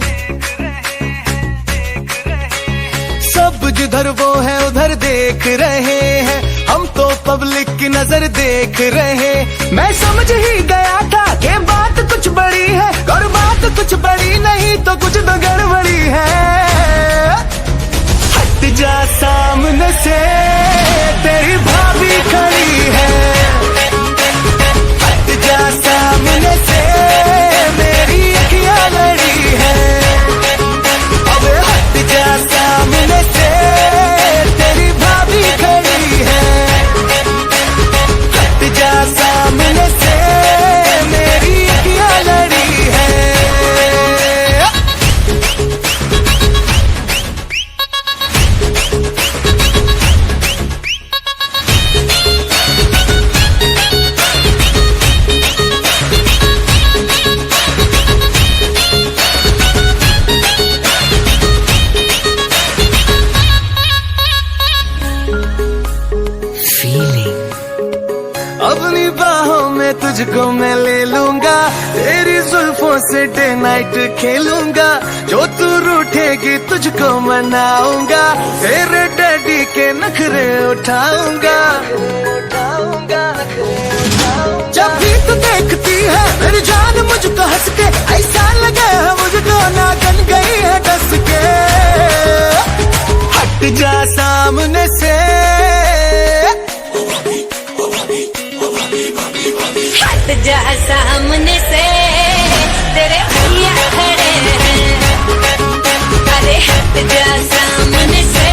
सब जिधर वो है उधर देख रहे हैं, हम तो पब्लिक की नजर देख रहे। मैं समझ ही गया था कि बात कुछ बड़ी है, और बात कुछ बड़ी नहीं तो कुछ तो गड़बड़ी है। हट जा सामने से, तेरी भाभी खड़ी है। हट जा सामने से, मेरी अखियां लड़ी है। अब हट जा सामने से, तेरी भाभी खड़ी है। हट जा सामने से, मेरी अखियां लड़ी है। अपनी बाहों में तुझको मैं ले लूंगा, तेरी जुल्फों से डे नाइट खेलूंगा। जो तू रूठेगी तुझको मनाऊंगा, तेरे डैडी के नखरे उठाऊंगा। जब भी तू देखती है मेरी जान मुझको हंस के, ऐसा लगे है मुझको नागन गई है डस के। हट जा सामने से, हट जा सामने से, तेरे भैया खड़े हैं। अरे हट जा सामने से,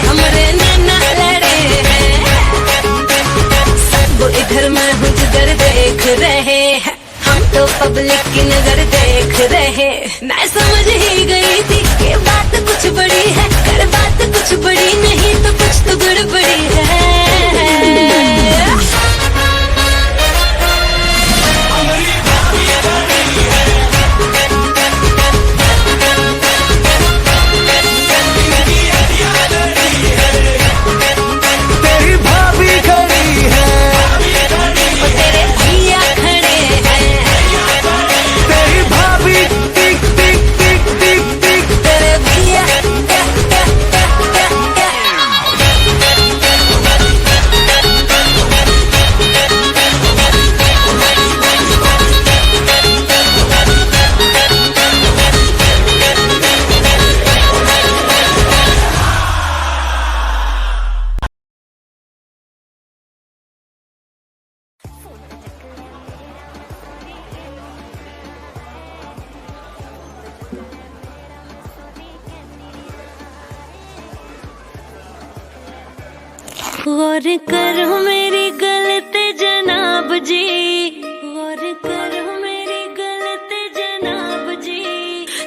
हमारे नाना लड़े हैं। सब इधर मैं हूँ जिधर देख रहे हैं, हम तो पब्लिक की नजर देख रहे। मैं समझ ही गई थी कि बात कुछ बड़ी है, कर बात कुछ बड़ी नहीं तो कुछ तो गड़बड़ी है। तेरी भाभी खड़ी है। तेरे भैया खड़े हैं। तेरी भाभी टिक टिक टिक टिक टिक। तेरे भैया गौर करो मेरी गलती जनाब जी, गौर करो मेरी गलती जनाब जी।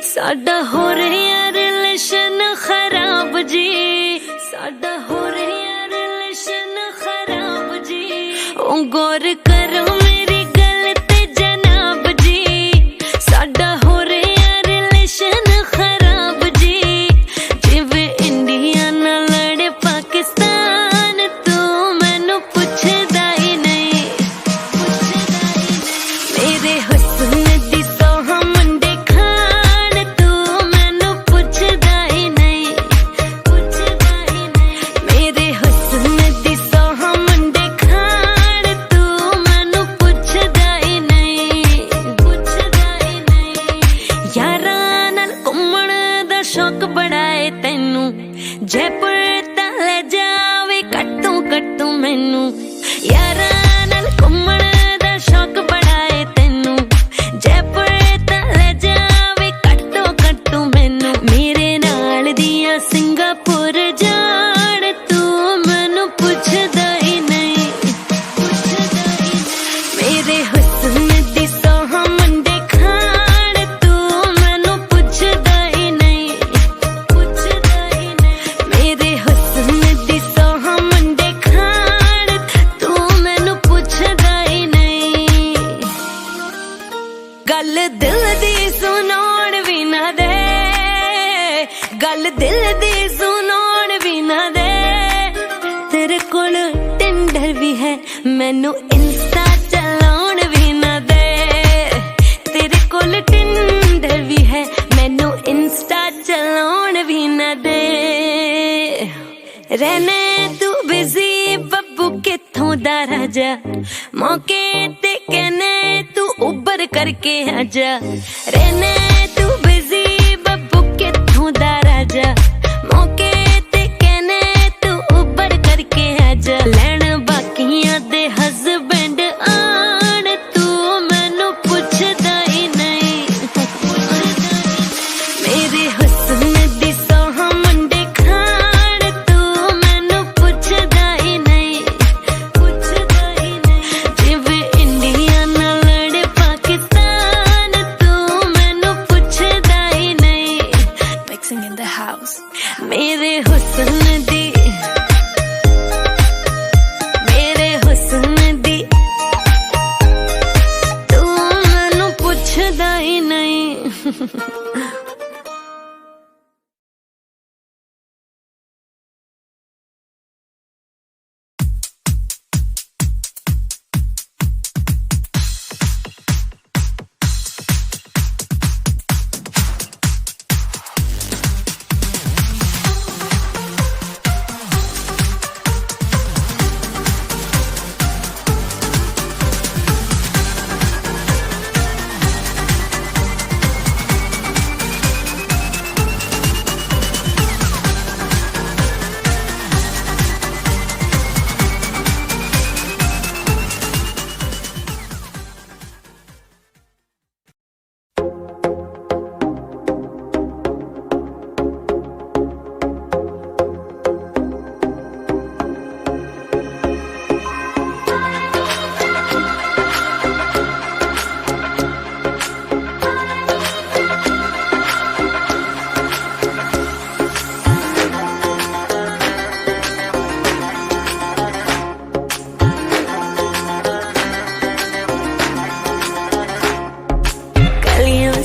साडा हो रहा रिलेशन खराब जी, साडा हो रहा रिलेशन खराब जी। ओ गौर करो मेरी गलती जनाब जी, साडा हो रहा रिलेशन खराब जी। जिवें इंडिया नाल लड़े पाकिस्तान, तू मैनू पुछदा ही नहीं, पुछदा ही नहीं। मेरे हुस्न दी सोह मुंडे खान, जयपुर तले जावे कट्टू कट्टू मैनू यारां नाल घुम्मण दा शौक बड़ा है तैनू जयपुर तले जावे कट्टू कट्टू मैनू मेरे नाल दियां सिंगापुर जाण तू मैनू पुछदा ही नहीं मेरे हुस्न दी सोह मुंडे खाण तू मैनू पुछदा ही नहीं मेरे हुस्न दी सोह मुंडे खाण तू मैनू पुछदा ही नहीं गल दिल दी सुनाउण भी ना दे गल दिल दी सुनाउण भी ना दे तेरे कोल टिंडर भी है मैनू इंस्टा चलाउण भी ना दे तेरे कोल टिंडर भी है मैनू इंस्टा चलाउण भी ना दे रहने तू बिजी बब्बू किथों दा राजा मौके ते कहने तू उबर करके आजा रहने तू बिजी बब्बू किथों दा राजा मौके ते कहने तू उबर करके आजा लैण बाकियां दे हस्बैंड आण तू मैनू पुछदा ही नहीं मेरे हुस्न दी सोह मुंडे खाण तू मैनू पुछदा ही नहीं जिवें इंडिया नाल लड़े पाकिस्तान तू मैनू पुछदा ही नहीं मिक्सिंग इन द हाउस मेरे हुस्न दी तू मैनू पुछदा ही नहीं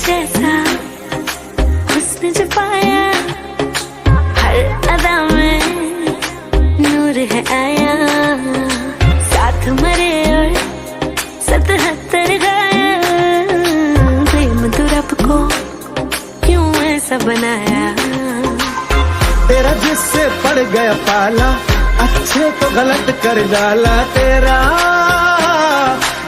जैसा हुस्न जो पाया हर अदा में नूर है आया साथ मरे और 77 गाया प्रेम तो रब को क्यों ऐसा बनाया तेरा जिससे पड़ गया पाला अच्छे को गलत कर डाला तेरा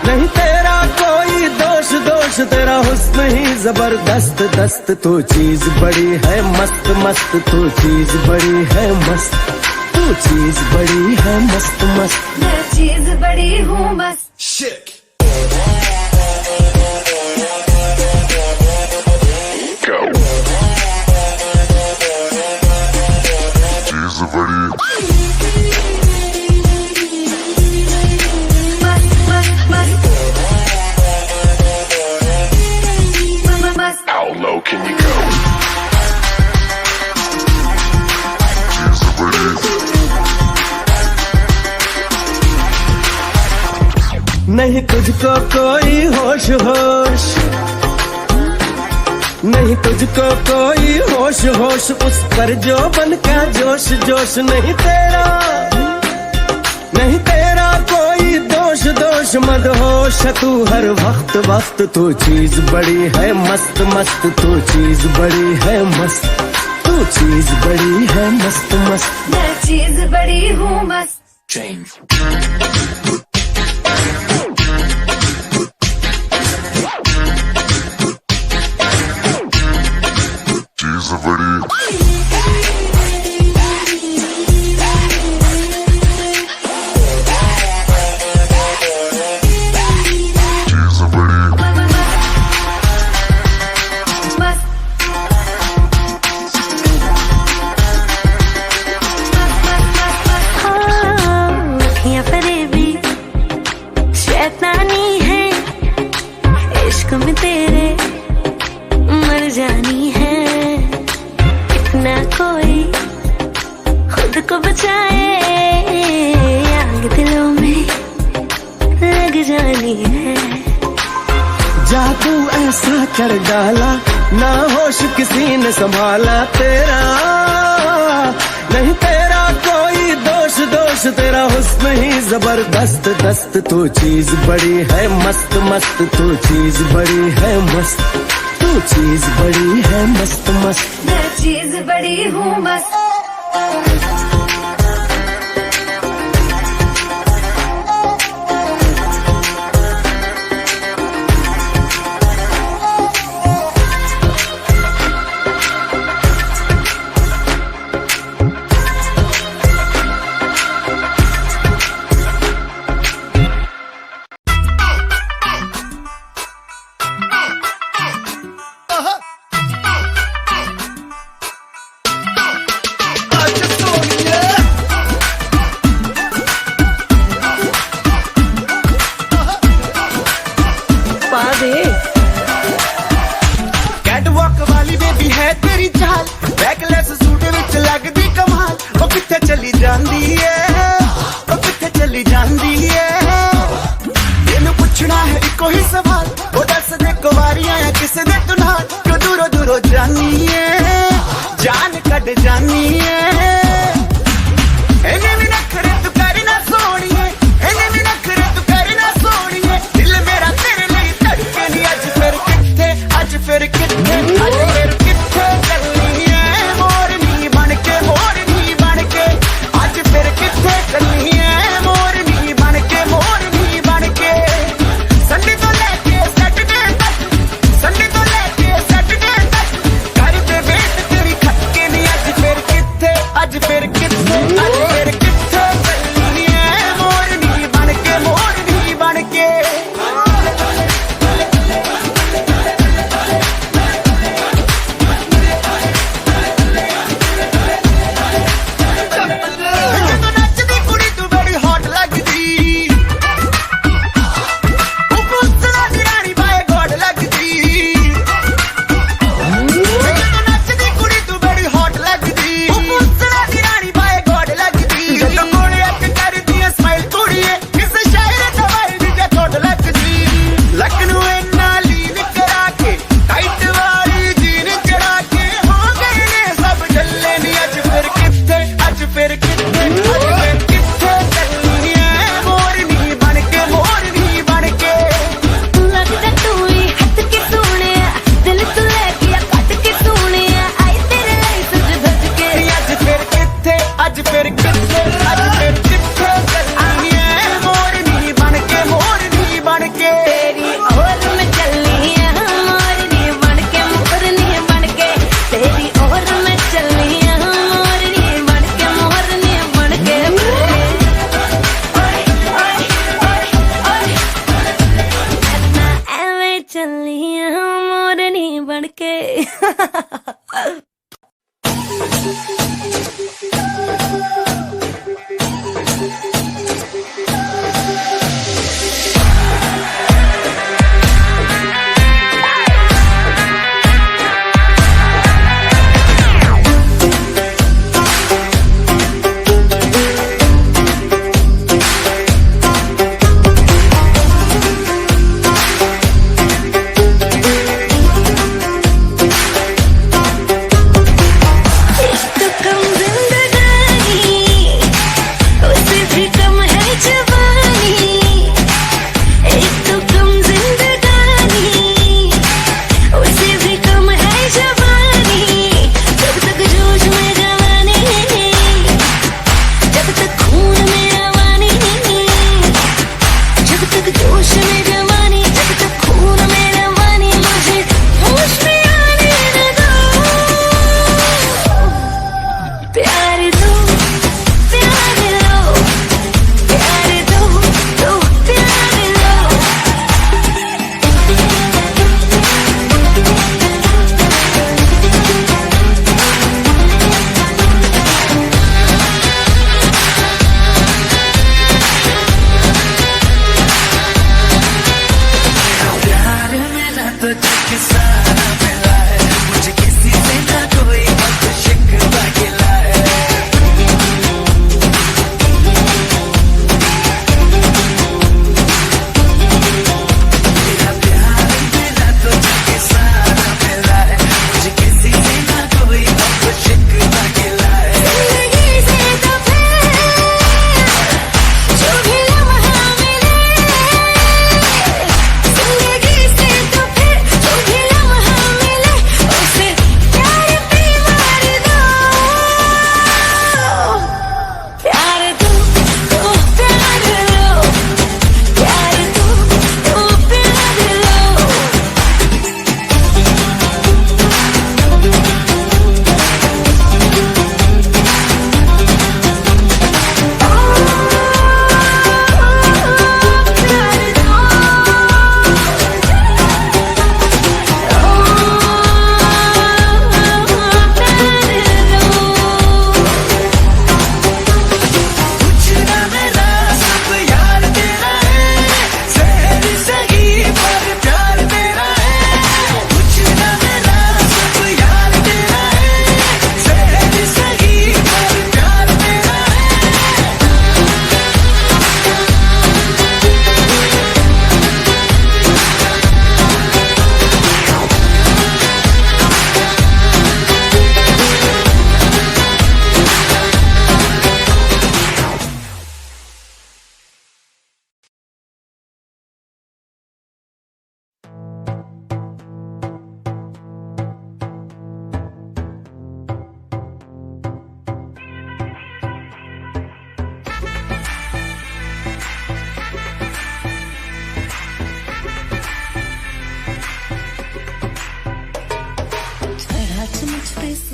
नहीं तेरा कोई दोष दोष तेरा हुस्न ही जबरदस्त दस्त तू चीज बड़ी है मस्त मस्त तू चीज बड़ी है मस्त तू चीज बड़ी है मस्त मस्त मैं चीज बड़ी हूँ बस नहीं तुझको कोई होश होश नहीं तुझको कोई होश होश उस पर जो बन का जोश जोश नहीं तेरा कोई दोष दोष मत होश तू हर वक्त वक्त तू चीज बड़ी है मस्त मस्त तू चीज बड़ी है मस्त तू चीज बड़ी है मस्त मस्त मैं चीज बड़ी हूँ बस को बचाए, आग दिलों में लग जानी है। जादू ऐसा कर डाला, ना होश किसी ने संभाला तेरा, नहीं तेरा कोई दोष, दोष तेरा हुस्न ही जबरदस्त दस्त। तू चीज बड़ी है मस्त मस्त, तू चीज बड़ी है मस्त, तू चीज बड़ी है मस्त मस्त। मैं चीज बड़ी हूँ मस्त। कैटवॉक वाली बेबी है तेरी चाल, बैकलेस सूट विच लगदी कमाल। ओ किथे चली जांदी है, ओ किथे चली जांदी है। तेनू पुछना है इको ही सवाल, ओ दस दे कुवारियां या किसे दे तू नाल। क्यों दूरों दूरों जानी है, जान कट जानी है। इन्हें भी नखरे तू करी ना सोनिए, इन्हें भी नखरे तू करी ना सोनिए। दिल मेरा तेरे लिए धड़के नी, अज फिर किथे, अज फिर किथे, अज फिर किथे चलनी है मोरनी बन के, मोरनी बन के। अज फिर किथे चलनी है मोरनी बन के, मोरनी बन के। संडे तो लेके सैटरडे तक, संडे तो लेके सैटरडे तक कर दे वेट तेरी खटके नी। अज फिर किथे, अज फिर किथे, अज फिर किथे चलनी है मोरनी बन के, मोरनी बन के। ਜਦੋਂ ਨੱਚਦੀ ਕੁੜੀ ਤੂੰ ਬੜੀ ਹੌਟ ਲੱਗਦੀ, ਉਹ ਪੁੱਛਣਾ ਦੀ ਰਾਣੀ ਬਾਏ ਗੋਡ ਲੱਗਦੀ। ਜਦੋਂ ਨੱਚਦੀ ਕੁੜੀ ਤੂੰ ਬੜੀ ਹੌਟ ਲੱਗਦੀ, ਉਹ ਪੁੱਛਣਾ ਦੀ ਰਾਣੀ ਬਾਏ ਗੋਡ ਲੱਗਦੀ। ਜਦੋਂ ਕੋਲੇ ਅੱਖ ਕਰਦੀ ਐ ਸਮਾਈਲ ਕੁੜੀਏ, ਕਿਸੇ ਸ਼ਾਇਰ ਦਵਾਈ ਦੀ ਜੇ ਥੋੜ ਲੱਗਦੀ। ਲੱਕ ਨੂੰ ਇੰਨਾ ਲੀਨ ਕਰਾ ਕੇ, ਟਾਈਟ ਵਾਲੀ ਜੀਨ ਚੜਾ ਕੇ, ਹੋ ਗਏ ਨੇ ਸਭ ਝੱਲੇ ਨੀ। ਅੱਜ ਫਿਰ ਕਿੱਥੇ, ਅੱਜ ਫਿਰ ਕਿੱਥੇ, ਅੱਜ ਫਿਰ ਕਿੱਥੇ ਚੱਲਣੀ ਐ ਮੋਰਨੀ ਬਣ ਕੇ, ਮੋਰਨੀ ਬਣ ਕੇ। लगता तू ही हट के सोने, दिल तू लेके कट के सोने। आई तेरे लिए सज धज के। ਅੱਜ ਫਿਰ ਕਿੱਥੇ, ਅੱਜ ਫਿਰ ਕਿੱਥੇ, ਅੱਜ ਫਿਰ ਕਿੱਥੇ ਚੱਲਣੀ ਐ ਮੋਰਨੀ ਬਣ ਕੇ, ਮੋਰਨੀ ਬਣ ਕੇ। तेरी ओर में चलनी है मोरनी बन के, मोरनी बन के। तेरी ओर में चलनी है मोरनी बन के, मोरनी बन के। ओए ओए ओए ओए, मैं ऐਵੇਂ चलनी है मोरनी बन के।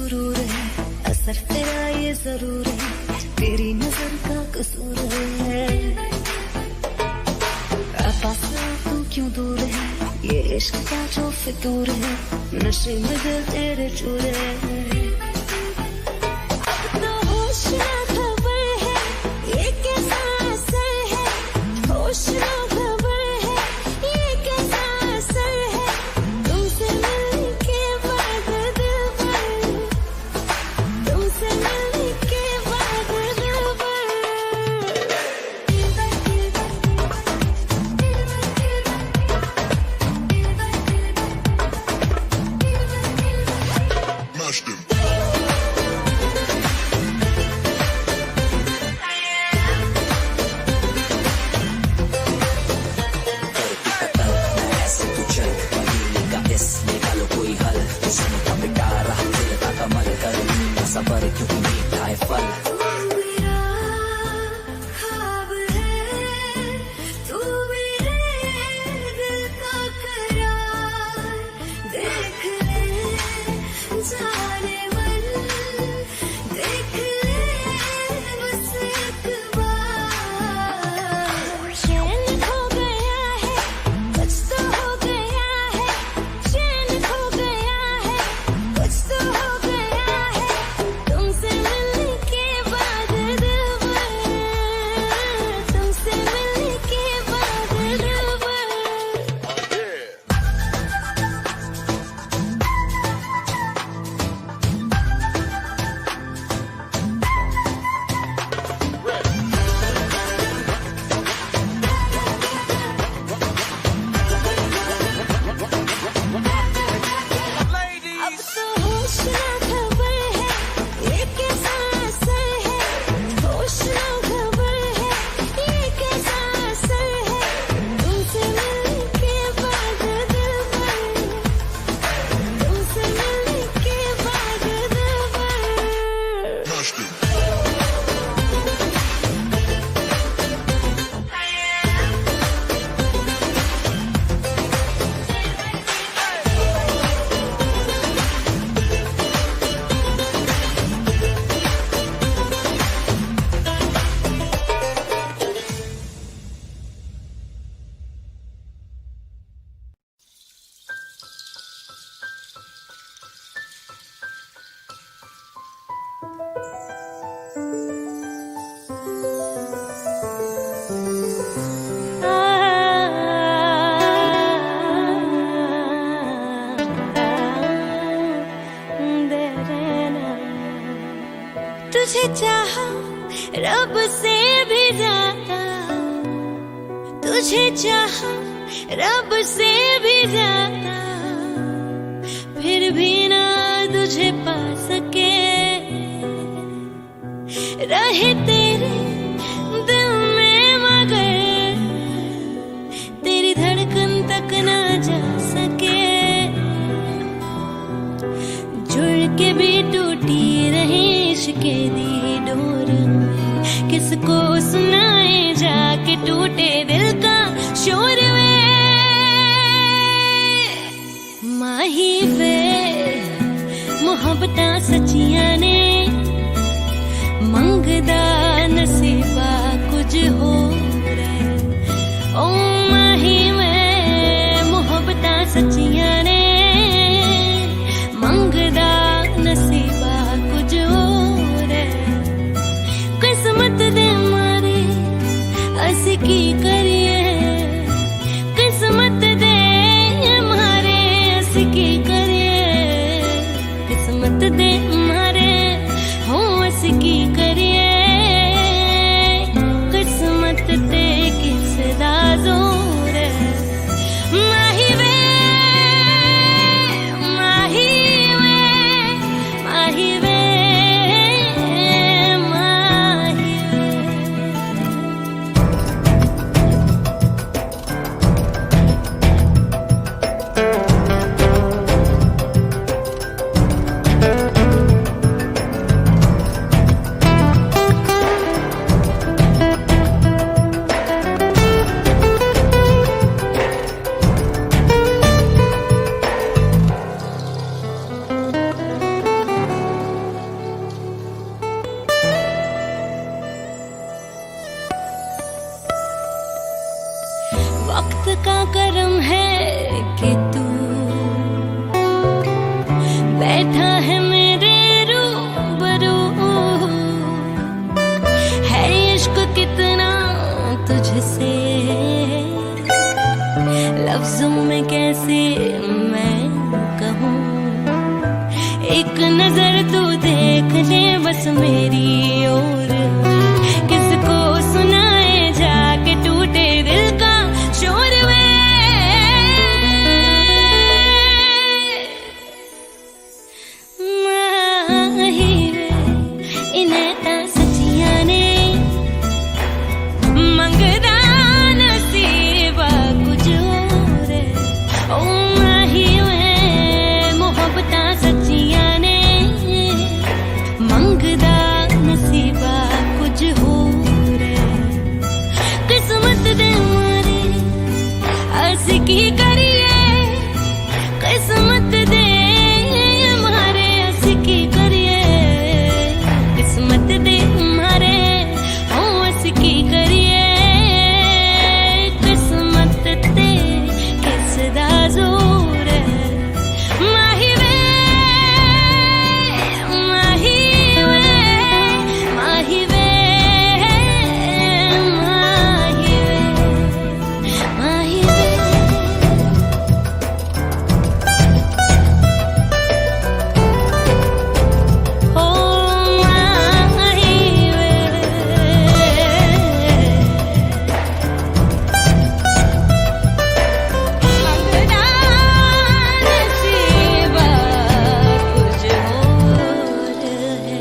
सुरूर है, असर तेरा ये जरूर है, तेरी नजर का कसूर है। पास तू क्यों दूर है, ये इश्क का जो फितूर है, नशे में दिल तेरे चूर है। अब तो होश ना खबर है, ये कैसा असर है, होश ना खबर है, ये कैसा असर है, तुमसे मिलने के बाद दिल भर, तुमसे मिलने के बाद दिल भर। सफर क्यों मीठा है फल। मेरा ख्वाब है, तू मेरे दिल का करार, देख ले जाने मन, देख ले बस एक बार। चैन खो गया है, कुछ तो हो गया है, चैन खो गया है, कुछ तो हो गया है, तुमसे मिलने के बाद दिल भर, तुमसे मिलने के बाद दिल भर। अब तो होश ना खबर है, ये कैसा असर है, होश ना खबर है, ये कैसा असर है, तुमसे मिलने के बाद दिल भर, तुमसे मिलने के बाद दिल भर। तुझे चाहा रब से भी ज्यादा, तुझे चाहा रब से भी ज्यादा, फिर भी ना तुझे पा सके, रहे तेरे दिल में मगर तेरी धड़कन तक ना जा सके, जुड़ के भी टूटी रहे इश्क़ दी डोर, किसको सुनाए जाके टूटे दिल का शोर वे माही वे मुहब्बतां सच्चियां ने मंगदा नसीबा कुछ होर है। ओ माही वे मुहब्बतां सच्चियां ने मंगदा नसीबा कुछ होर है। किस्मत दे मारे असी की करिए, किस्मत दे मारे असी की करिए, किस्मत दे मारे बैठा है मेरे रूबरू, है इश्क कितना तुझसे, लफ्जों में कैसे मैं कहूँ। एक नजर तू देख ले बस मेरी ओर, किसको सुनाए जाके टूटे दिल का शोर वे। माही वे इन्हें ता सचिया ने मंगदा नसीबा कुछ और, ओ माही वे मोहब्बता सचिया ने मंगदा नसीबा कुछ होर। किस्मत दे मारे अस की करिए, किस्मत दे मारे अस की करिए, किस्मत दे मारे हो अस की करिए, किस्मत ते किसदा जोर है। माही वे माही वे माही वे माही वे माही वे। ओ माही वे मंगदा नसीबा कुछ और है।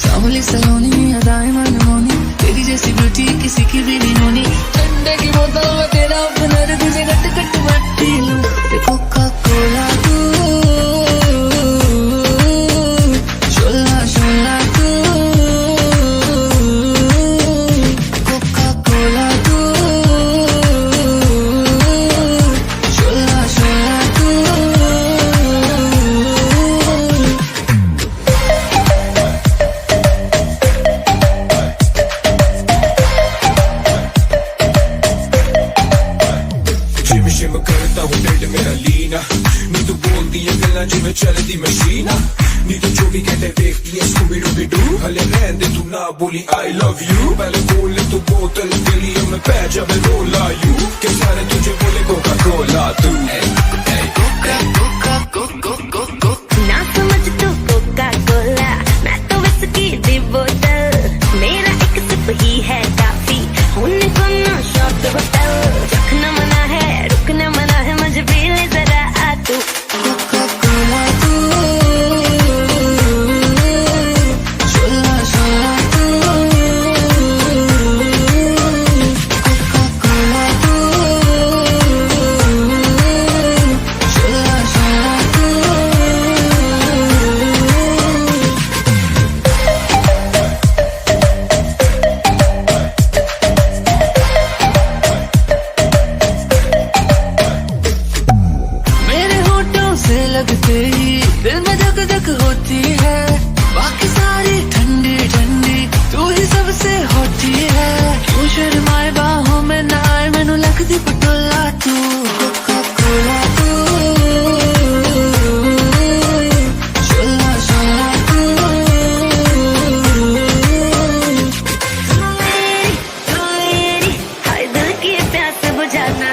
सावली सलोनी अदाएं मनमोनी, तेरी जैसी ब्यूटी किसी की भी नहीं होनी। ठंडे की बोतल में तेरा ओपनर, तुझे गट गट मैं पी लूं। कोका कोला तू, शोला शोला तू, कोका कोला तू, शोला शोला तू। जिम शिम करता हूँ ढिड मेरा लीना, नी तू बोलती है गल्ला जिमें चलती मशीना, नी तू 24 घंटे देखती है स्कूबी डूबी डू। हले रहन दे तू ना बोली आई लव यू, पहले बोल ले तू बोतल गली में पै जब रोला यू, के सारे तुझे बोले कोका कोला तू। ना समझ तू कोका कोला, मैं तो विस्की दी बोतल, मेरा एक सिप ही है काफी, होने को ना शॉट होटल। रखना मना है रुकना मना है, मुझे पी ले जरा आ तू। कोका कोला तू, शोला शोला तू, कोका कोला तू, शोला शोला तू। मेरे होठों से लगते ही दिल में धक धक होती है, बाकी सारी ठंडी ठंडी तू ही सबसे होती है। तू शर्माए बाहों में ना आए, मैनू लगदी पटोला तू। कोका कोला तू, शोला शोला तू। मेरी हाय दिल की प्यास बुझाना,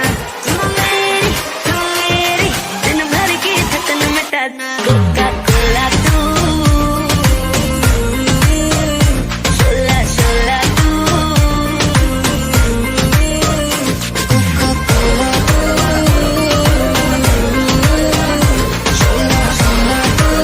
मेरी दिन भर की थकन मिटाना। कोका कोला तू, शोला शोला तू, कोका कोला तू, शोला शोला तू।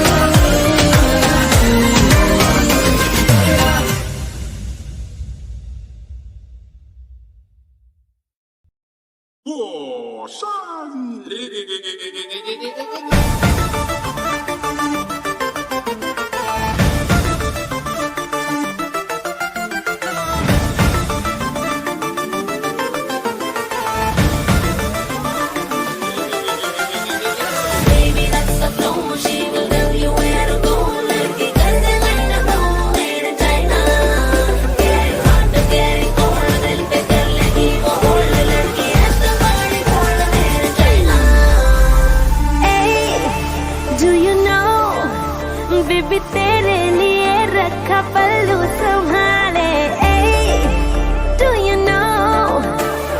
बीबी तेरे लिए रखा पल्लू संभाले। डू यू नो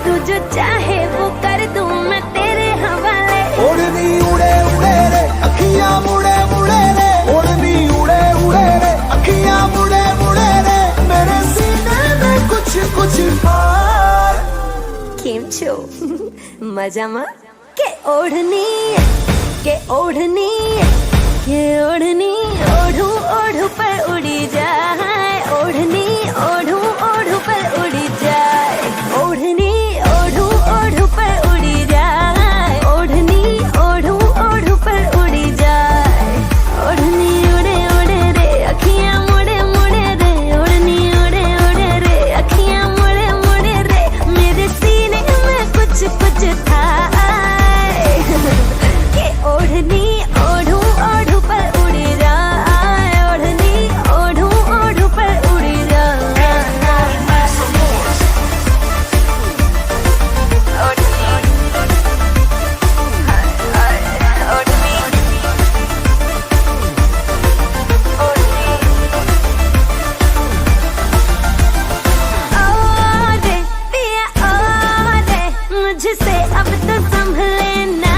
तू जो चाहे वो कर दूं मैं तेरे हवाले। ओढ़नी उड़े उड़े रे अखियां मुड़े मुड़े रे, ओढ़नी उड़े उड़े रे अखियां मुड़े मुड़े रे, मेरे सीने में कुछ कुछ पार। केम छो मजामा के ओढ़नी के ओढ़नी के ओढ़नी ओढ़ू ओढ़ू पर उड़ी जाए। ओढ़नी ओढ़ू ओढ़ू पर उड़ी जाए। ओढ़नी ओढ़ू ओढ़ू पर उड़ी जाए। ओढ़नी ओढ़ू ओढ़ू पर उड़ी जाए। ओढ़नी उड़े उड़े रे अखियां मुड़े मुड़े रे, ओढ़नी उड़े उड़े रे अखियां मुड़े मुड़े रे, मेरे सीने में कुछ कुछ था के ओढ़नी ओढ़ू ओढ़ू पर उड़ी जाए। ओढ़नी ओढ़ू ओढ़ू पर उड़ी जाए। ओढ़े पिया ओढ़े मुझसे अब तो संभले ना।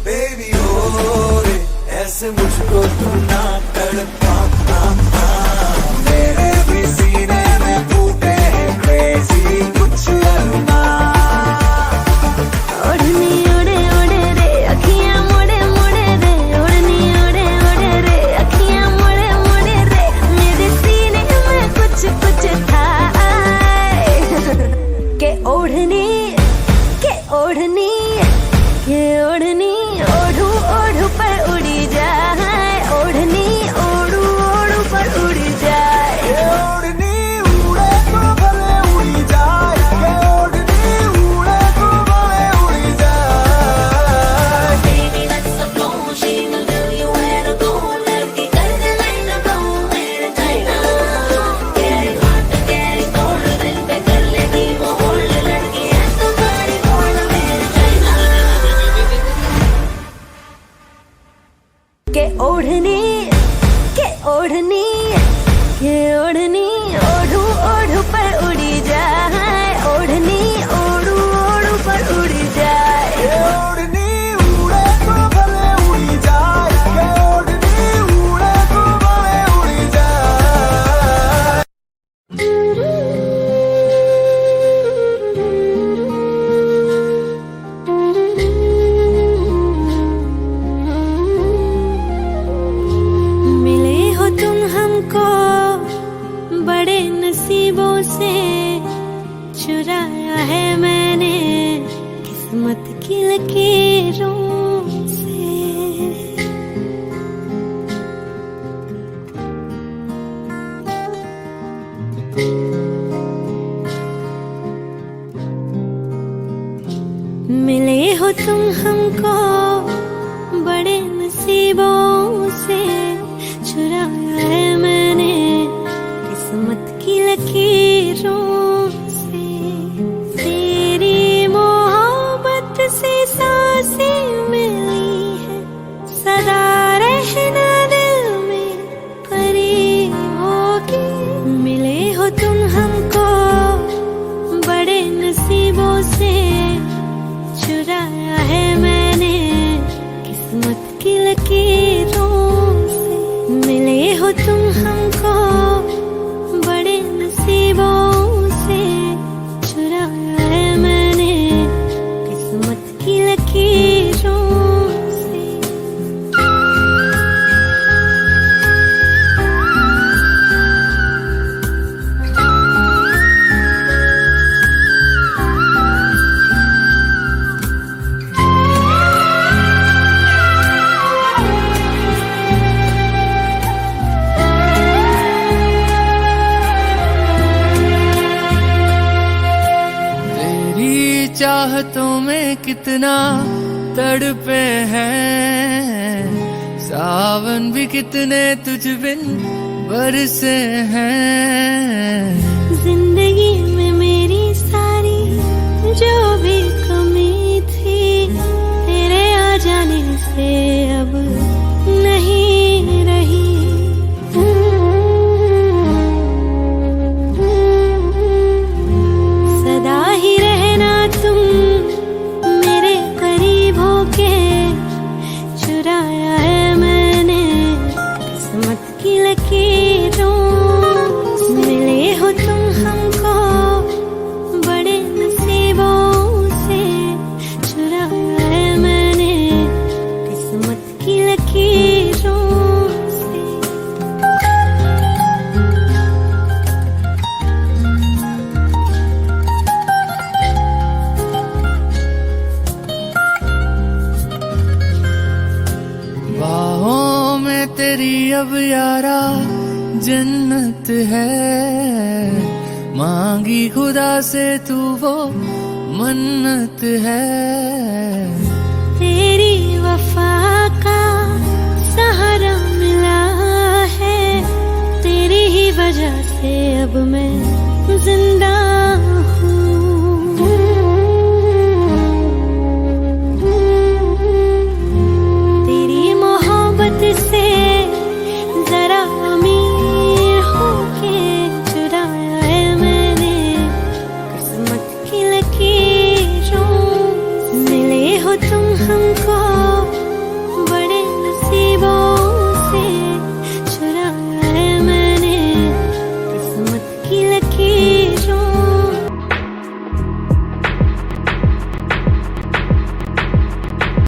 बेबी ओ रे ऐसे मुझको तू ना तड़पा, मेरे भी सीने में फूटे हैं क्रेजी कुछ अरमान। ओढ़नी उड़े उड़े रे अखियां मुड़े मुड़े रे, ओढ़नी उड़े उड़े रे अखियां मुड़े मुड़े रे, मेरे सीने में कुछ कुछ था के ओढ़नी के ओढ़नी के ओढ़नी ओढ़ू ओढ़ू पर उड़ी जाए। ओढ़नी ओढ़ू ओढ़ू पर उड़ी जाए। ओढ़नी उड़े तो भले उड़ी जाए, ओढ़नी उड़े तो भले उड़ी जाए। Baby, that's the flow. She will tell you where to go. लड़की कर दे लाइन go मेरे China. Get it hot, get it cold, दिल पे कर लेगी वो hold। लड़की है तुम्हारी bold मेरे चाइना। के ओढ़नी के ओढ़नी के ओढ़नी ओढ़ू ओढ़ू पर उड़ी जाए। ओढ़नी ओढ़ू ओढ़ू पर उड़ी जाए। ओढ़नी उड़े तो भले उड़ी जाए, ओढ़नी उड़े तो भले उड़ी जाए। मिले हो तुम हमको बड़े नसीबों से, चुराया है मैंने किस्मत की लकीरों से। मिले हो तुम हमको बड़े नसीबों से, चुराया है मैंने किस्मत की लकीरों से। तेरी मोहब्बत से सांसें मिली है, सदा रहना दिल में करीब होगी। मिले हो तुम हमको बड़े नसीबों से, चुराया है मैंने किस्मत की लकीरों से। मिले हो तुम हमको बड़े नसीबों से, चुराया है मैंने किस्मत की लकीरों से। चाहतों में कितना तड़पे हैं, सावन भी कितने तुझ बिन बरसे हैं। जिंदगी में अब यारा जन्नत है, मांगी खुदा से तू वो मन्नत है। तेरी वफा का सहारा मिला है, तेरी ही वजह से अब मैं जिंदा